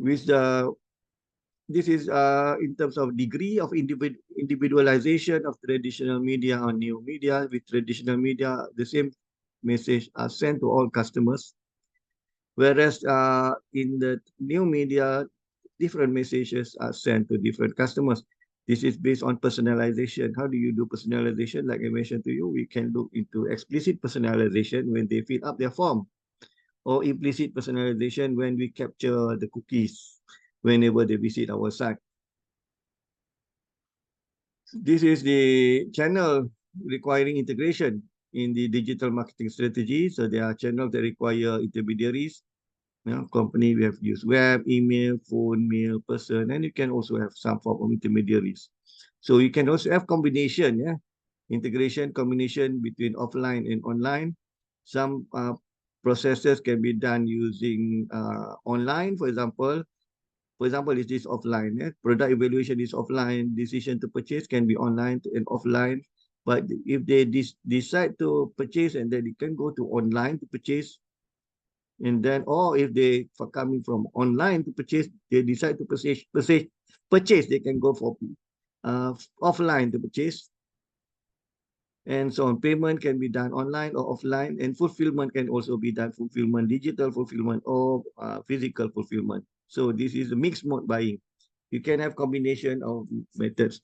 With the this is in terms of degree of individualization of traditional media or new media. With traditional media, the same message are sent to all customers. Whereas in the new media, different messages are sent to different customers. This is based on personalization. How do you do personalization? Like I mentioned to you, we can look into explicit personalization when they fill up their form, or implicit personalization when we capture the cookies whenever they visit our site. This is the channel requiring integration in the digital marketing strategy. So there are channels that require intermediaries. Company, we have used web, email, phone, mail, person, and you can also have some form of intermediaries. So you can also have combination, integration, combination between offline and online. Some processes can be done using online, for example. For example, is this offline? Product evaluation is offline. Decision to purchase can be online and offline. But if they decide to purchase, and then you can go to online to purchase, and then, or if they are coming from online to purchase, they decide to purchase, they can go for offline to purchase. And so on. Payment can be done online or offline, and fulfillment can also be done, digital fulfillment or physical fulfillment. So this is a mixed mode buying. You can have combination of methods.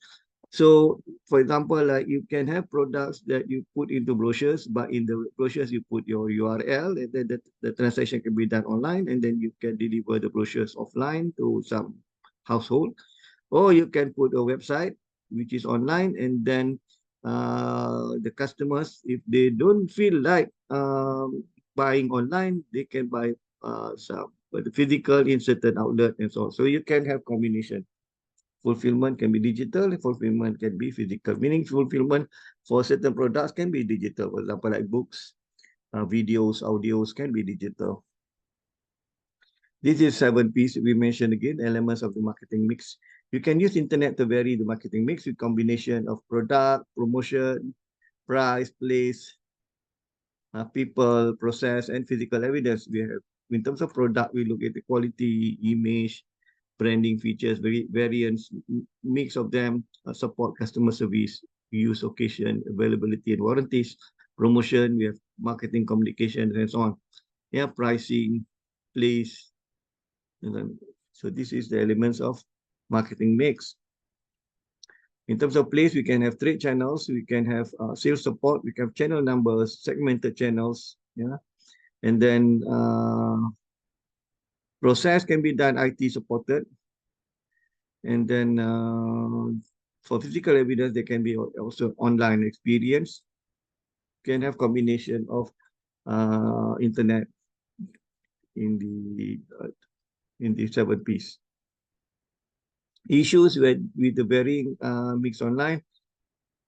So, for example, you can have products that you put into brochures, but in the brochures you put your URL, and then the transaction can be done online, and then you can deliver the brochures offline to some household. Or you can put a website which is online, and then the customers, if they don't feel like buying online, they can buy some the physical in certain outlet and so on. So you can have combination. Fulfillment can be digital, fulfillment can be physical, meaning fulfillment for certain products can be digital. For example, like books, videos, audios can be digital. This is 7 P's we mentioned again, elements of the marketing mix. You can use internet to vary the marketing mix with combination of product, promotion, price, place, people, process, and physical evidence. We have, in terms of product, we look at the quality, image, branding features, variants, mix of them, support customer service, use occasion, availability and warranties, promotion, we have marketing communication and so on. Yeah, pricing, place, and then, so this is the elements of marketing mix. In terms of place, we can have trade channels, we can have sales support, we can have channel numbers, segmented channels, yeah. And then process can be done IT supported. And then for physical evidence, there can be also online experience. Can have combination of internet in the 7 Ps. Issues with the varying mix online.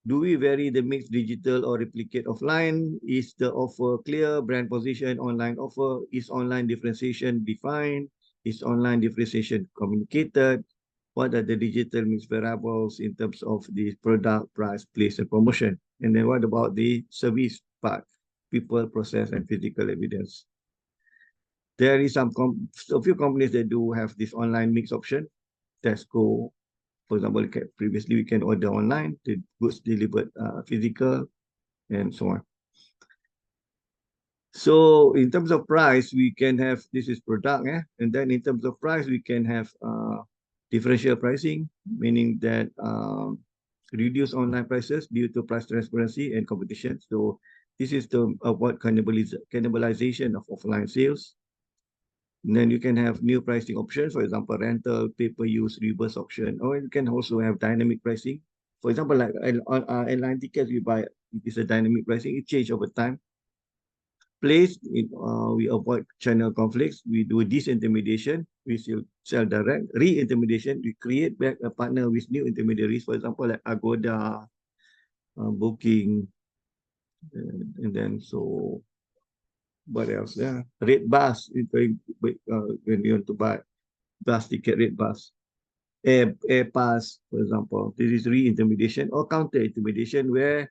Do we vary the mix digital or replicate offline? Is the offer clear? Brand position, online offer? Is online differentiation defined? Is online differentiation communicated? What are the digital mix variables in terms of the product, price, place, and promotion? And then what about the service part? People, process, and physical evidence. There is a few companies that do have this online mix option. Tesco, for example, previously we can order online, the goods delivered physical, and so on. So in terms of price, we can have, this is product, and then in terms of price, we can have differential pricing, meaning that reduce online prices due to price transparency and competition. So this is to avoid cannibalization of offline sales. And then you can have new pricing options, for example, rental, pay-per-use, reverse auction, or you can also have dynamic pricing. For example, like on airline tickets, we buy, it is a dynamic pricing, it changes over time. Place, we avoid channel conflicts, we do disintermediation, we sell direct. Re-intermediation, we create back a partner with new intermediaries, for example, like Agoda, Booking, and then so what else? Yeah, rate bus. When you want to buy bus ticket, rate bus, air pass, for example. This is re-intermediation or counter-intermediation, where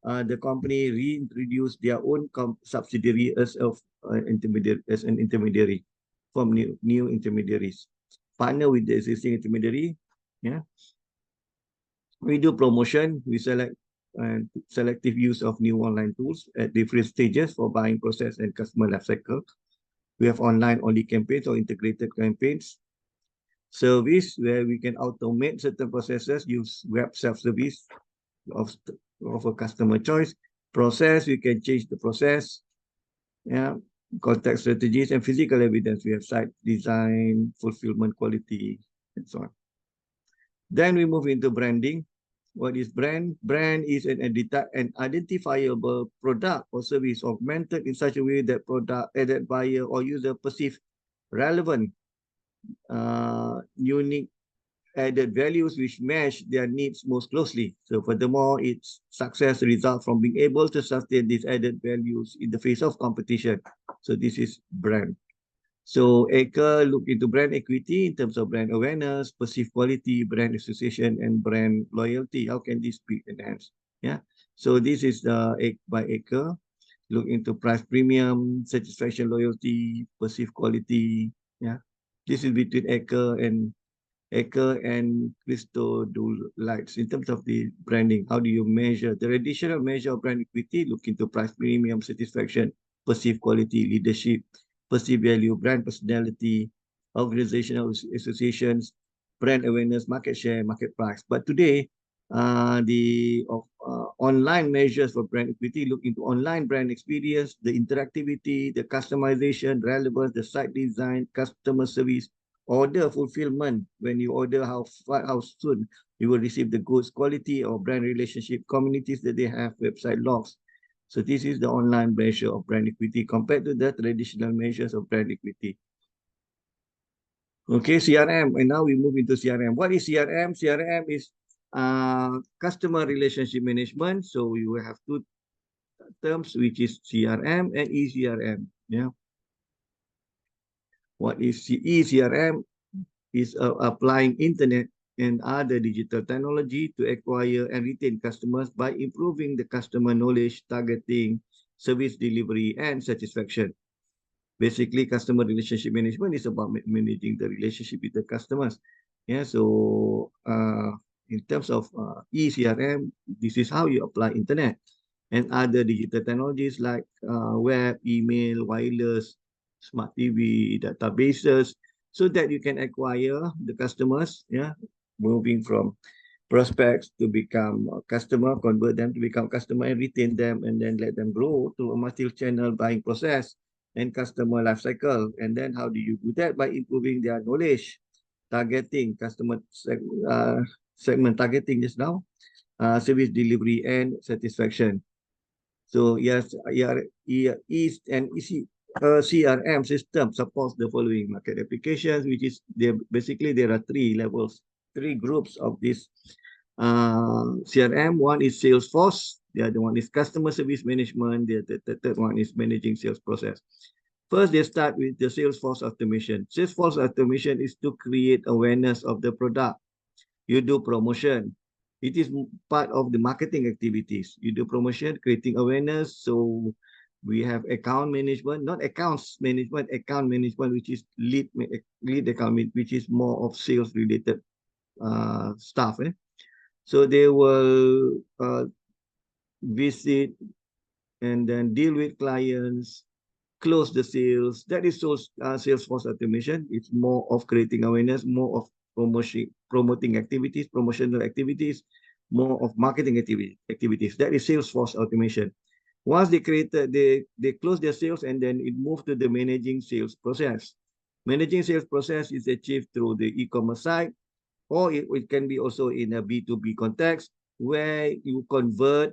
the company reintroduce their own subsidiary as an intermediary from new intermediaries. Partner with the existing intermediary. Yeah. We do promotion. We select selective use of new online tools at different stages for buying process and customer life cycle. We have online only campaigns or integrated campaigns. Service, where we can automate certain processes, use web self-service of a customer choice. Process, we can change the process. Yeah. Contact strategies and physical evidence. We have site design, fulfillment quality, and so on. Then we move into branding. What is brand? Brand is an identifiable product or service augmented in such a way that product, added buyer or user perceive relevant, unique added values which match their needs most closely. So furthermore, its success results from being able to sustain these added values in the face of competition. So this is brand. So ACRE look into brand equity in terms of brand awareness, perceived quality, brand association, and brand loyalty. How can this be enhanced? Yeah. So this is the by ACRE. Look into price premium, satisfaction, loyalty, perceived quality. Yeah. This is between ACRE and Christo do lights. In terms of the branding, how do you measure? The additional measure of brand equity, look into price premium, satisfaction, perceived quality, leadership, perceived value, brand personality, organizational associations, brand awareness, market share, market price. But today, the online measures for brand equity look into online brand experience, the interactivity, the customization, relevance, the site design, customer service, order fulfillment. When you order, how soon you will receive the goods, quality or brand relationship, communities that they have, website logs. So this is the online measure of brand equity compared to the traditional measures of brand equity. Okay, CRM, and now we move into CRM. What is CRM? CRM is customer relationship management. So we will have two terms, which is CRM and eCRM. Yeah. What is eCRM? Is applying internet and other digital technology to acquire and retain customers by improving the customer knowledge, targeting, service delivery, and satisfaction. Basically, customer relationship management is about managing the relationship with the customers. Yeah, so in terms of eCRM, this is how you apply internet and other digital technologies like web, email, wireless, smart TV, databases, so that you can acquire the customers, yeah, moving from prospects to become a customer, convert them to become customer and retain them, and then let them grow to a multi-channel buying process and customer life cycle. And then how do you do that? By improving their knowledge, targeting, segment targeting just now, service delivery and satisfaction. So yes, East and EC, CRM system supports the following market applications, which is basically there are three levels, three groups of this CRM. One is Salesforce, the other one is customer service management, the third one is managing sales process. First, they start with the Salesforce automation. Salesforce automation is to create awareness of the product. You do promotion. It is part of the marketing activities. You do promotion, creating awareness. So we have account management, not accounts management, account management, which is lead account, which is more of sales related stuff. So they will visit and then deal with clients, close the sales. That is Salesforce automation. It's more of creating awareness, more of promoting activities, promotional activities, more of marketing activities. That is Salesforce automation. Once they created, they close their sales and then it moved to the managing sales process. Managing sales process is achieved through the e-commerce site, or it can be also in a B2B context where you convert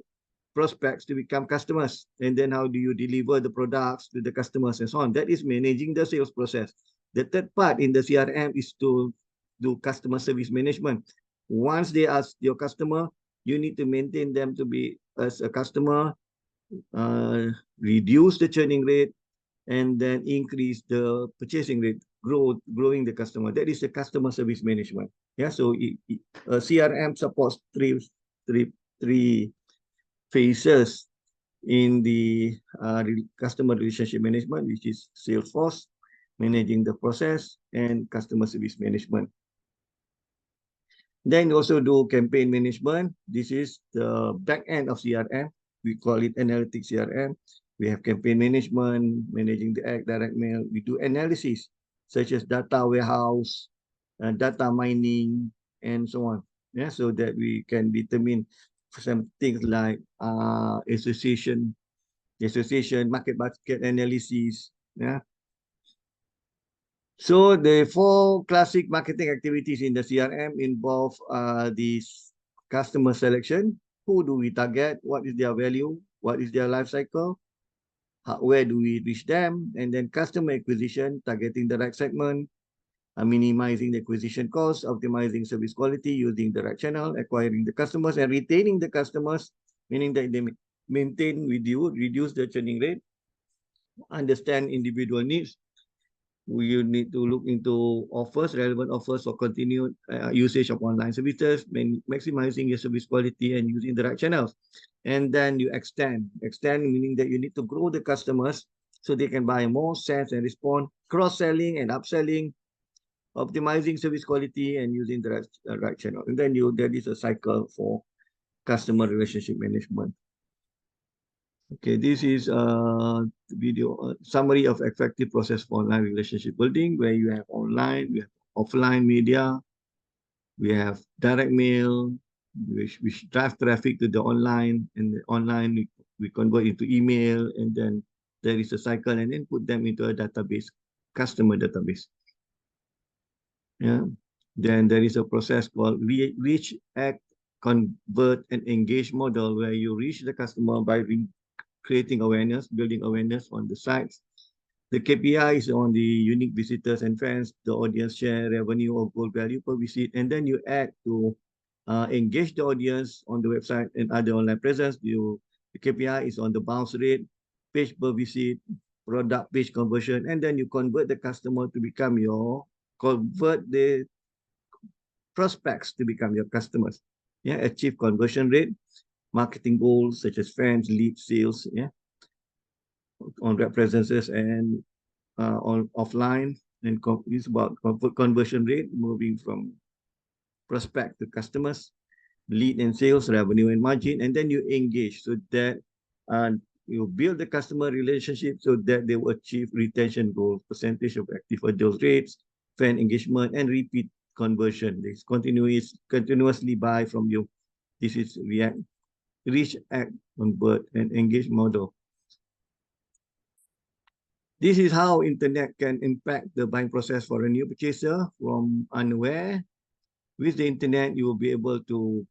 prospects to become customers, and then how do you deliver the products to the customers and so on. That is managing the sales process. The third part in the CRM is to do customer service management. Once they ask your customer, you need to maintain them to be as a customer, reduce the churning rate, and then increase the purchasing rate, growing the customer. That is the customer service management. Yeah, so CRM supports three phases in the customer relationship management, which is Salesforce, managing the process, and customer service management. Then also do campaign management. This is the back end of CRM. We call it analytics CRM. We have campaign management, managing the ad, direct mail. We do analysis such as data warehouse, data mining, and so on. Yeah, so that we can determine some things like association, market basket analysis. Yeah. So the four classic marketing activities in the CRM involve this customer selection. Who do we target? What is their value? What is their life cycle? Where do we reach them? And then customer acquisition, targeting the right segment, minimizing the acquisition cost, optimizing service quality, using the right channel, acquiring the customers, and retaining the customers, meaning that they maintain with you, reduce the churning rate, understand individual needs. You need to look into offers, relevant offers for continued usage of online services, maximizing your service quality and using the right channels. And then you extend meaning that you need to grow the customers so they can buy more, sense and respond, cross-selling and upselling, optimizing service quality and using the right channel. And then there is a cycle for customer relationship management. Okay, this is a video summary of effective process for online relationship building, where you have online, we have offline media, we have direct mail, which drive traffic to the online, and the online we convert into email, and then there is a cycle, and then put them into a database, customer database. Yeah. Then there is a process called reach, act, convert, and engage model, where you reach the customer by creating awareness, building awareness on the sites. The KPI is on the unique visitors and fans, the audience share, revenue or goal value per visit, and then you add to engage the audience on the website and other online presence. The KPI is on the bounce rate, page per visit, product page conversion, and then you convert the customer to become convert the prospects to become your customers. Yeah, achieve conversion rate, marketing goals such as fans, lead, sales, yeah, on web presences, and on offline, and it's about conversion rate, moving from prospect to customers, lead and sales, revenue and margin, and then you engage so that you build the customer relationship so that they will achieve retention goals, percentage of active adult rates, fan engagement, and repeat conversion. This continuously buy from you. This is reach, act, convert, and engage model. This is how internet can impact the buying process for a new purchaser from unaware. With the internet, you will be able to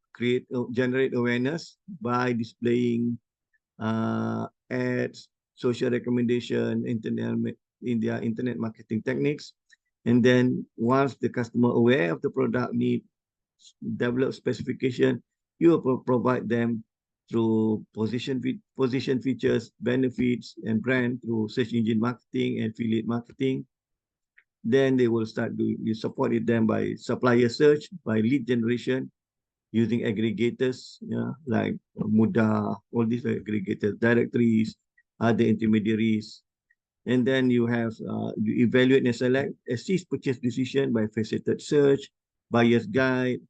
generate awareness by displaying ads, social recommendation, internet marketing techniques. And then once the customer aware of the product need, develop specification, you will provide them through position features, benefits, and brand through search engine marketing and affiliate marketing. Then they will start doing, you support them by supplier search, by lead generation, using aggregators, like Muda, all these aggregators, directories, other intermediaries. And then you have, you evaluate and select, assist purchase decision by faceted search, buyer's guide,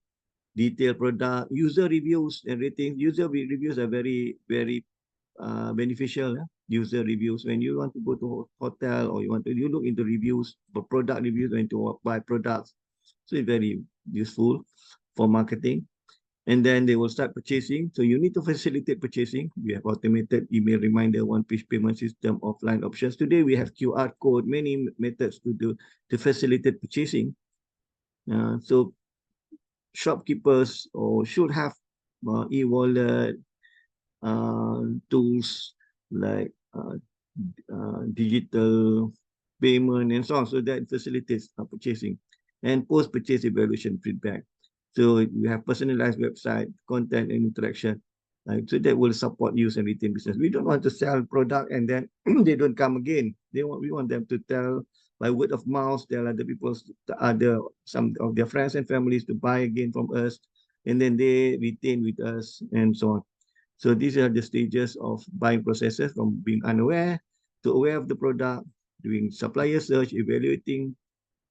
detailed product, user reviews and ratings. User reviews are very, very beneficial. User reviews, when you want to go to hotel or you look into reviews, for product reviews, when to buy products. So it's very useful for marketing. And then they will start purchasing. So you need to facilitate purchasing. We have automated email reminder, one-page payment system, offline options. Today we have QR code, many methods to facilitate purchasing. So shopkeepers should have e-wallet tools like digital payment and so on, so that facilitates purchasing. And post-purchase evaluation feedback. So you have personalized website, content, and interaction. So that will support use and retain business. We don't want to sell product and then they don't come again. We want them to tell by word of mouth, tell other people, some of their friends and families to buy again from us, and then they retain with us and so on. So these are the stages of buying processes, from being unaware to aware of the product, doing supplier search, evaluating,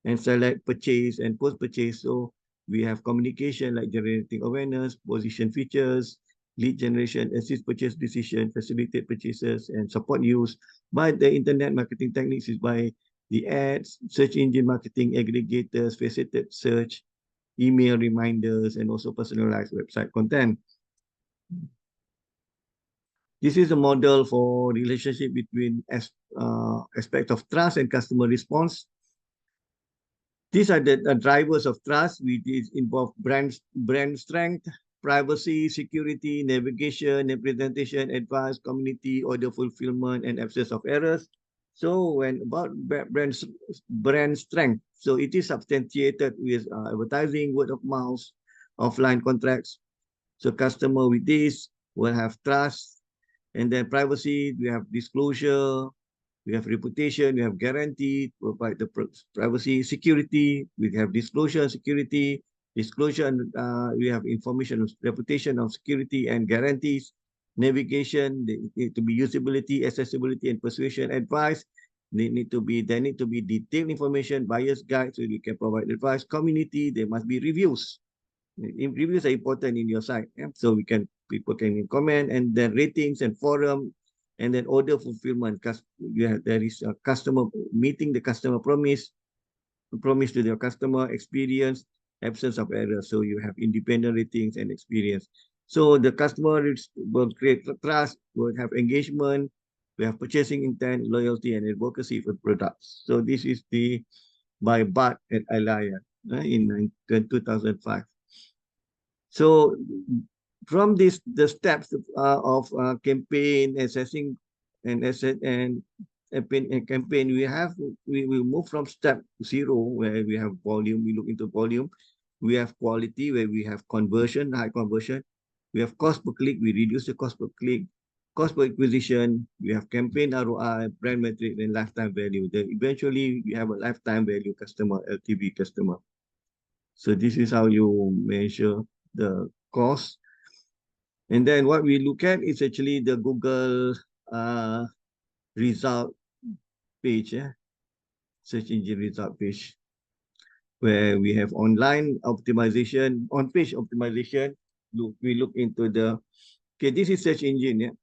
and select, purchase, and post-purchase. So we have communication like generating awareness, position features, lead generation, assist purchase decision, facilitate purchases, and support use. But the internet marketing techniques is by the ads, search engine marketing, aggregators, faceted search, email reminders, and also personalized website content. This is a model for relationship between aspect of trust and customer response. These are the drivers of trust, which involve brand strength, privacy, security, navigation, representation, advice, community, order fulfillment, and absence of errors. So when about brand strength, so it is substantiated with advertising, word of mouth, offline contracts. So customer with this will have trust. And then privacy, we have disclosure, we have reputation, we have guarantee, provide the privacy. Security, we have disclosure, security, disclosure, we have information, reputation of security and guarantees. Navigation, they need to be usability, accessibility, and persuasion. Advice, there need to be detailed information, buyer's guide, so you can provide advice. Community, there must be reviews. Reviews are important in your site, so people can comment. And then ratings and forum, and then order fulfillment. There is a customer meeting the customer promise to your customer, experience, absence of error. So you have independent ratings and experience. So the customer will create trust, will have engagement, we have purchasing intent, loyalty, and advocacy for products. So this is by Bart and Alaya in 2005. So from the steps of campaign, assessing and campaign, we will move from step 0, where we have volume, we look into volume. We have quality, where we have conversion, high conversion. We have cost per click, we reduce the cost per click. Cost per acquisition, we have campaign ROI, brand metric, and lifetime value. Then eventually we have a lifetime value customer, LTV customer. So this is how you measure the cost. And then what we look at is actually the Google result page. search engine result page, where we have online optimization, on-page optimization. We look into the, okay, this is search engine. Yeah.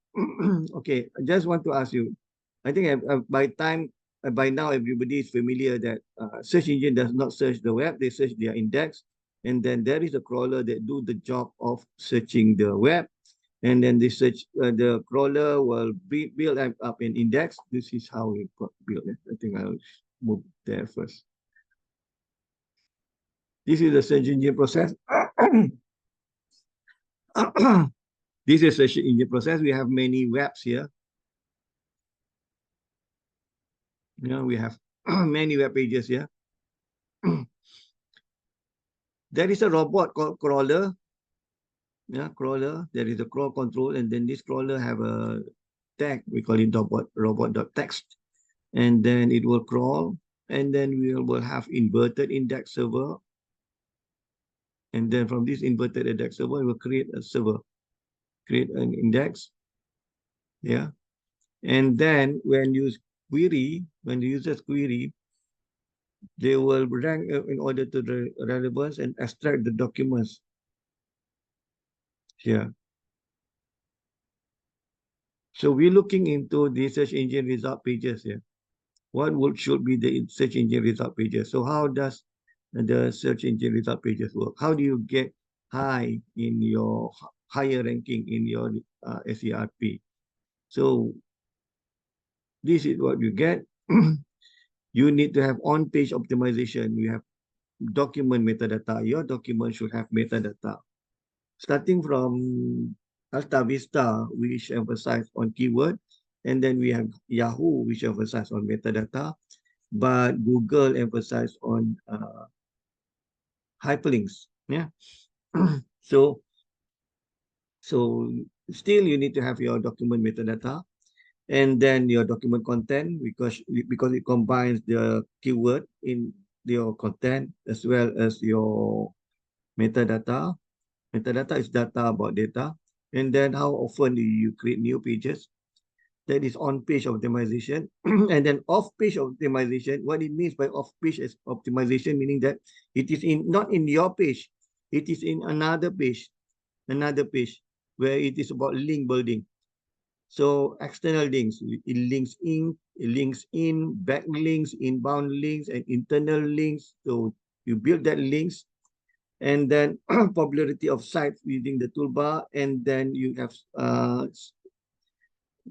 Okay, I just want to ask you, I think by now everybody is familiar that search engine does not search the web, they search their index. And then there is a crawler that do the job of searching the web. And then the crawler will build up an index. This is how we build it. I think I'll move there first. This is the search engine process. This is search engine process. We have many webs here. We have many web pages here. There is a robot called crawler. Crawler. There is a crawl control, and then this crawler have a tag. We call it robot.text, and then it will crawl, and then we will have inverted index server, and then from this inverted index server, we will create a server, create an index. Yeah, and then when you users query, they will rank in order to the relevance and extract the documents here. So we're looking into the search engine result pages here. What should be the search engine result pages? So how does the search engine result pages work? How do you get higher ranking in your SERP? So this is what you get. You need to have on-page optimization. We have document metadata. Your document should have metadata. Starting from Alta Vista, which emphasize on keyword, and then we have Yahoo, which emphasize on metadata, but Google emphasize on hyperlinks. Yeah. So still you need to have your document metadata, and then your document content, because it combines the keyword in your content as well as your metadata. Metadata is data about data. And then how often do you create new pages? That is on-page optimization. And then off-page optimization, what it means by off-page optimization, meaning that it is not in your page, it is in another page, where it is about link building. So external links, it links in, backlinks, inbound links, and internal links. So you build that links, and then popularity of sites using the toolbar, and then you have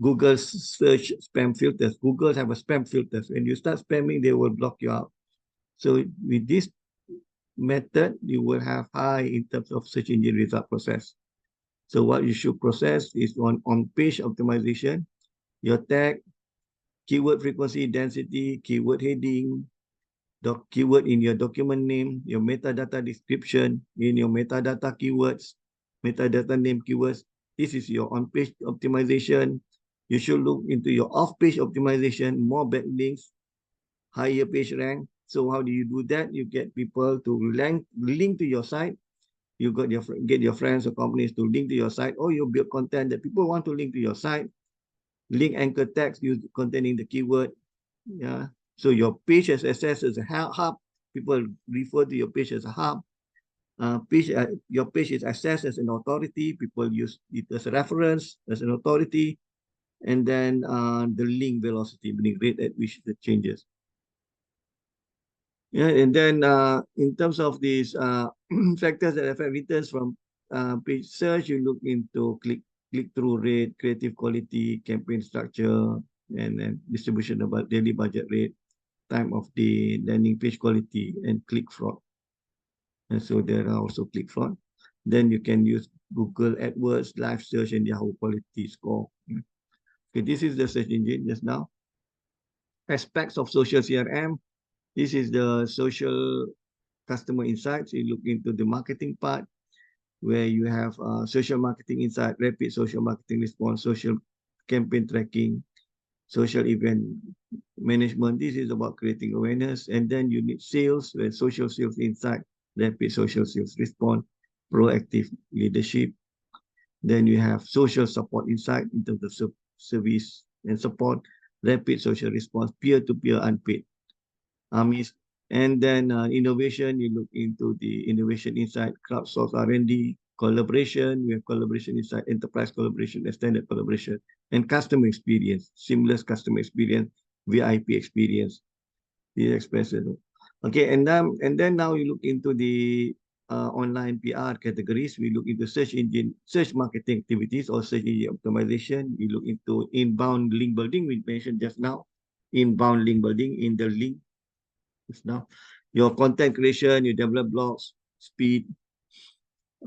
Google search spam filters. Google have a spam filters. When you start spamming, they will block you out. So with this method, you will have high in terms of search engine result process. So what you should process is on-page optimization, your tag, keyword frequency, density, keyword heading, keyword in your document name, your metadata description, in your metadata keywords, metadata name keywords. This is your on-page optimization. You should look into your off-page optimization, more backlinks, higher page rank. So how do you do that? You get people to link to your site. You get your friends or companies to link to your site, or you build content that people want to link to your site. Link anchor text containing the keyword. Yeah. So your page is assessed as a hub. People refer to your page as a hub. Your page is assessed as an authority. People use it as a reference, as an authority. And then the link velocity, meaning rate at which it changes. Yeah, and then in terms of these factors that affect returns from page search, you look into click-through rate, creative quality, campaign structure, and then distribution about daily budget rate, time of day, landing page quality, and click fraud. And so there are also click fraud. Then you can use Google AdWords, live search, and Yahoo quality score. Okay, this is the search engine just now. Aspects of social CRM. This is the social customer insights. You look into the marketing part, where you have social marketing insight, rapid social marketing response, social campaign tracking, social event management. This is about creating awareness. And then you need sales, where social sales insight, rapid social sales response, proactive leadership. Then you have social support insight in terms of service and support, rapid social response, peer-to-peer unpaid. armies. And then innovation, you look into the innovation inside crowdsourced R&D, collaboration, we have collaboration inside enterprise collaboration, extended collaboration, and customer experience, seamless customer experience, VIP experience, the expression. Okay, and then now you look into the online PR categories. We look into search engine, search marketing activities or search engine optimization. We look into inbound link building. We mentioned just now, inbound link building in the link just now. Your content creation, you develop blogs, speed,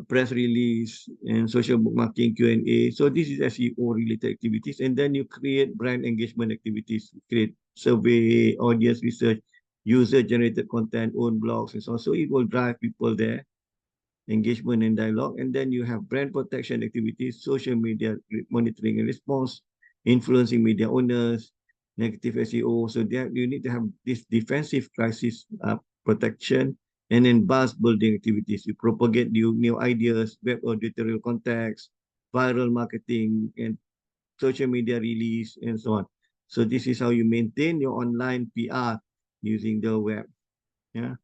press release, and social bookmarking, Q&A. So this is SEO related activities. And then you create brand engagement activities, create survey, audience research, user generated content, own blogs, and so on. So it will drive people there, engagement and dialogue. And then you have brand protection activities, social media monitoring and response, influencing media owners, negative SEO. So there you need to have this defensive crisis protection, and then buzz building activities. You propagate new ideas, web editorial context, viral marketing, and social media release, and so on. So this is how you maintain your online PR using the web. Yeah.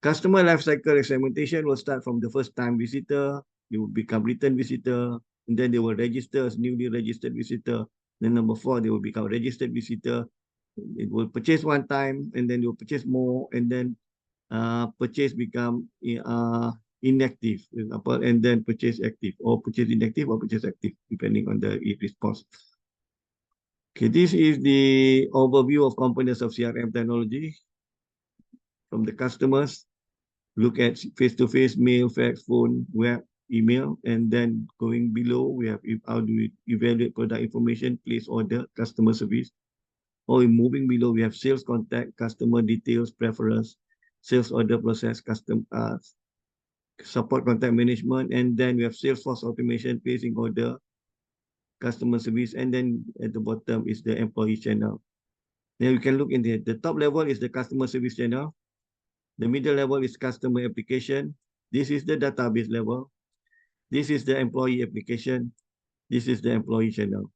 Customer lifecycle segmentation will start from the first time visitor, they will become return visitor, and then they will register as newly registered visitor. Then number 4, they will become registered visitor. It will purchase one time, and then they will purchase more, and then purchase become inactive, for example, and then purchase active, or purchase inactive, or purchase active, depending on the response. Okay, this is the overview of components of CRM technology from the customers. Look at face-to-face, mail, fax, phone, web, email, and then going below, we have how do we evaluate product information, place order, customer service. Or moving below, we have sales contact, customer details, preference, sales order process, custom support contact management, and then we have Salesforce automation, placing order, customer service, and then at the bottom is the employee channel. Then you can look in the top level is the customer service channel. The middle level is customer application. This is the database level. This is the employee application. This is the employee channel.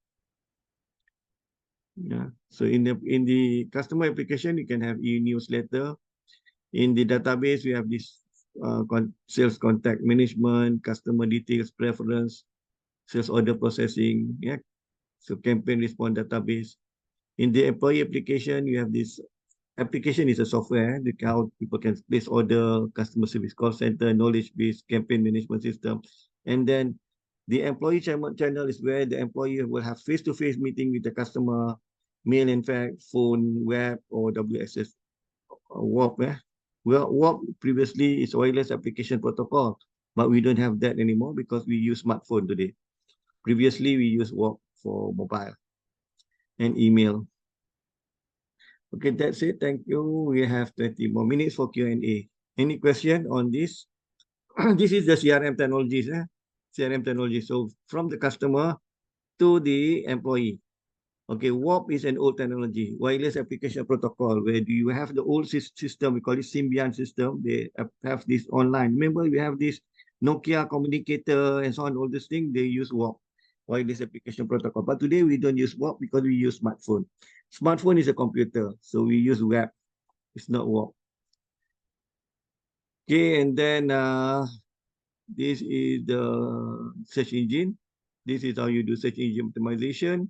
Yeah. So in the customer application, you can have e-newsletter. In the database, we have this sales contact management, customer details, preference, sales order processing. Yeah. So campaign response database. In the employee application, you have this application is a software, the how people can place order, customer service call center, knowledge base, campaign management system. And then the employee channel is where the employee will have face-to-face meeting with the customer, mail and fax, phone, web, or WSS, WAP. Well, WAP previously is wireless application protocol, but we don't have that anymore because we use smartphone today. Previously, we use WAP for mobile and email. Okay, that's it. Thank you. We have 20 more minutes for Q&A. Any question on this? This is the CRM technologies. CRM technology. So from the customer to the employee. Okay, WAP is an old technology, wireless application protocol, where do you have the old system, we call it Symbian system. They have this online. Remember, we have this Nokia communicator and so on, all this thing, they use WAP, wireless application protocol. But today we don't use WAP because we use smartphone. Smartphone is a computer, so we use web. It's not WAP. Okay, and then this is the search engine. This is how you do search engine optimization,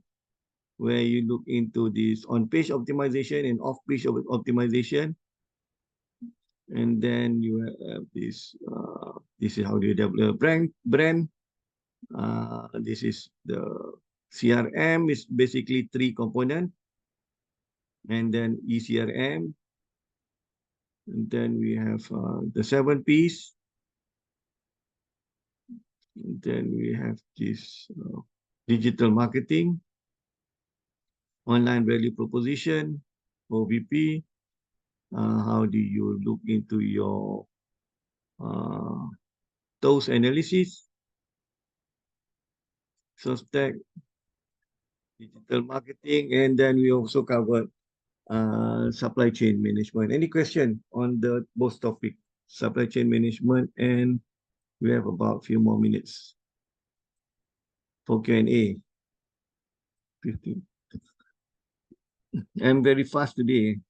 where you look into this on-page optimization and off-page optimization. And then you have this, this is how you develop brand. This is the CRM, is basically 3 components. And then eCRM. And then we have the 7 Ps. And then we have this digital marketing, online value proposition, OVP. How do you look into your those analysis, stack, digital marketing, and then we also covered supply chain management. Any question on the both topic, supply chain management, and we have about a few more minutes for Q&A. 15. I'm very fast today.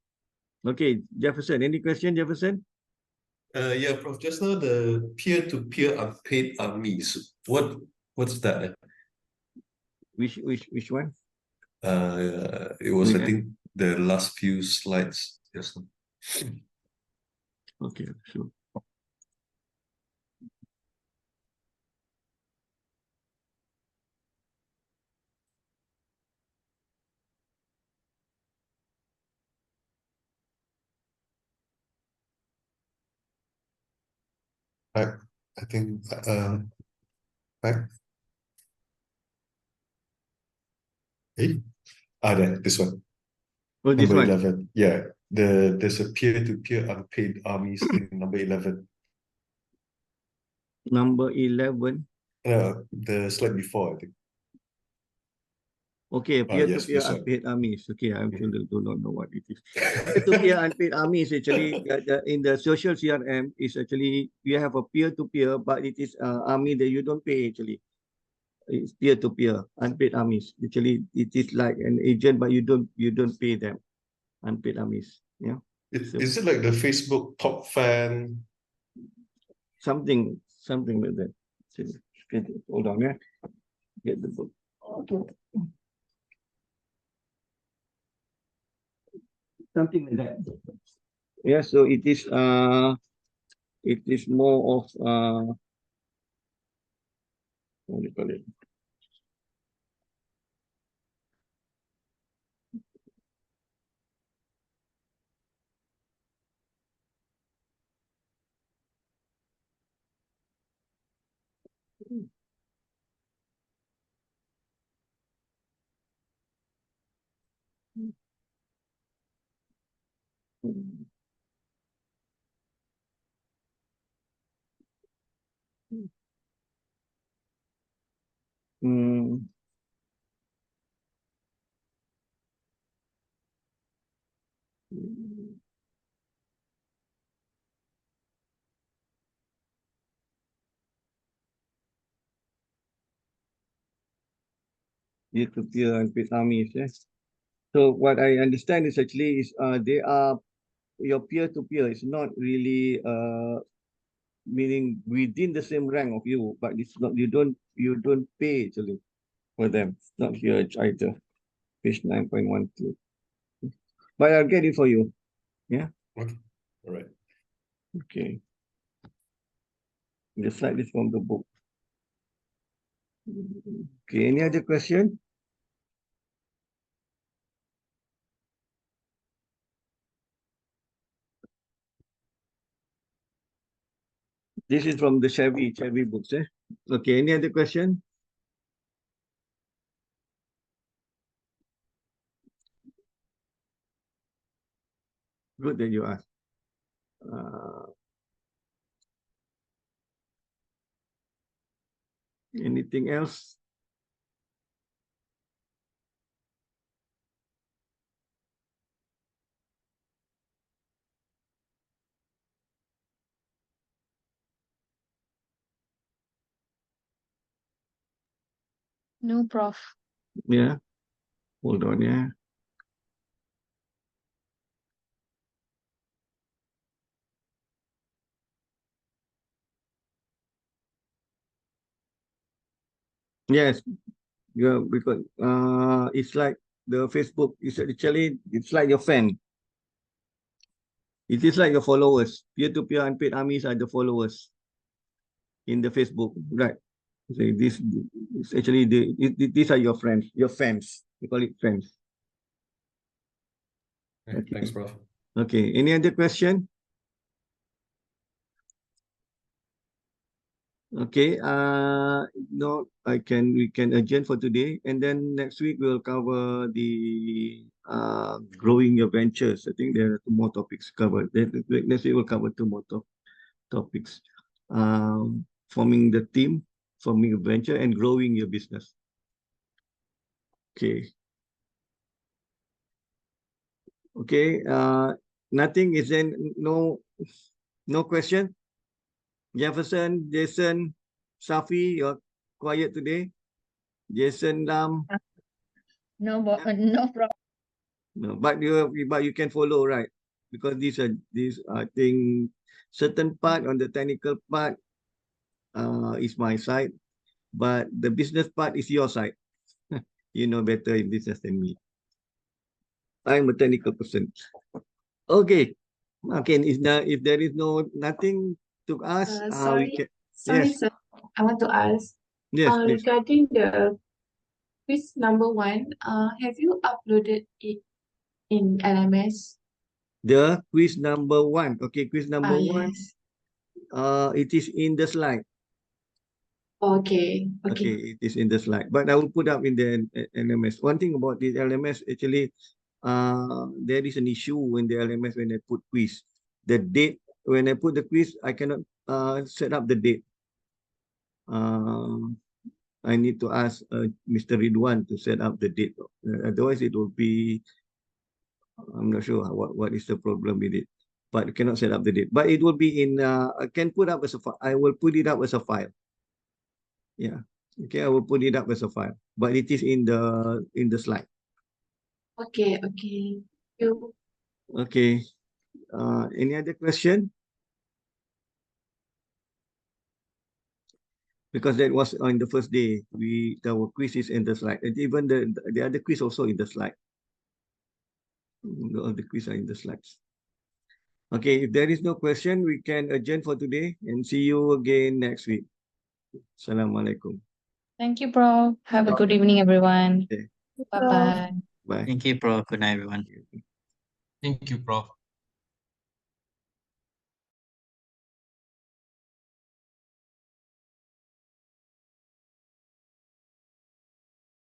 Okay, Jefferson, any question, Jefferson? Yeah, Prof. Just now the peer-to-peer unpaid armies. What's that? Which one? It was, I Yeah. think, the last few slides just now. Okay, sure. I think back. There, this one. Oh, this Number one. 11. Yeah. There's a peer-to-peer unpaid armies in number 11. Number 11. The slide before, I think. Okay, Yes, peer-to-peer this one. unpaid armies. Okay, I actually do not know what it is. Peer-to-peer unpaid armies actually in the social CRM is actually you have a peer-to-peer, but it is army that you don't pay actually. It's peer-to-peer unpaid armies. Actually, it is like an agent, but you don't pay them. Unpaid armies. Yeah. Is it like the Facebook top fan? Something like that. Hold on, yeah. Get the book. Okay. Something like that. Yeah, so it is more of what do you call it? Mm. Peer-to-peer unpaid armies, yes. So what I understand is actually is they are your peer-to-peer is not really meaning within the same rank of you, but it's not you don't pay actually for them. It's not here either. Page 9.12. But I'll get it for you. Yeah. Okay. All right. Okay. The slide is from the book. Okay. Any other question? This is from the Chevy books. Okay. Any other question? Good that you asked. Anything else? No, Prof. Yeah. Hold on. Yeah. Yes. Yeah. Because it's like the Facebook is actually it's like your fan. It is like your followers. Peer-to-peer unpaid armies are the followers in the Facebook, right? So this is actually these are your friends, your fans. We call it friends. Okay. Thanks, Prof. Okay. Any other question? Okay. No, we can adjourn for today, and then next week we'll cover the growing your ventures. I think there are two more topics covered. Next week we'll cover two more topics. Forming the team, forming a venture, and growing your business. Okay. Okay. Nothing is in no question. Jefferson, Jason, Safi, you're quiet today. Jason Lam. No, no, Prof. No, but you can follow, right? because these I think certain part on the technical part is my side, but the business part is your side. You know better in business than me. I'm a technical person. Okay. Okay. If there is nothing to ask, we Sorry, can. sorry, Yes. sir. I want to ask, Yes, please. regarding the quiz number 1, have you uploaded it in LMS? The quiz number 1. Okay, quiz number 1. Yes. It is in the slide. Okay, okay. Okay, it is in the slide. But I will put up in the LMS. One thing about the LMS, actually, there is an issue in the LMS when I put quiz. The date, when I put the quiz, I cannot set up the date. I need to ask Mr. Ridwan to set up the date. Otherwise, it will be, I'm not sure what is the problem with it. But you cannot set up the date. But it will be in, I can put up as a file. I will put it up as a file. Yeah. Okay, I will put it up as a file. But it is in the slide. Okay, okay. Thank you. Okay. Any other question? Because that was on the first day. Our quiz is in the slide. And even the other quiz also in the slide. All the quiz are in the slides. Okay, if there is no question, we can adjourn for today and see you again next week. Assalamualaikum. Thank you, Prof. Have a good evening, everyone. Okay. Bye-bye. Bye. Thank you, Prof. Good night, everyone. Thank you, Prof.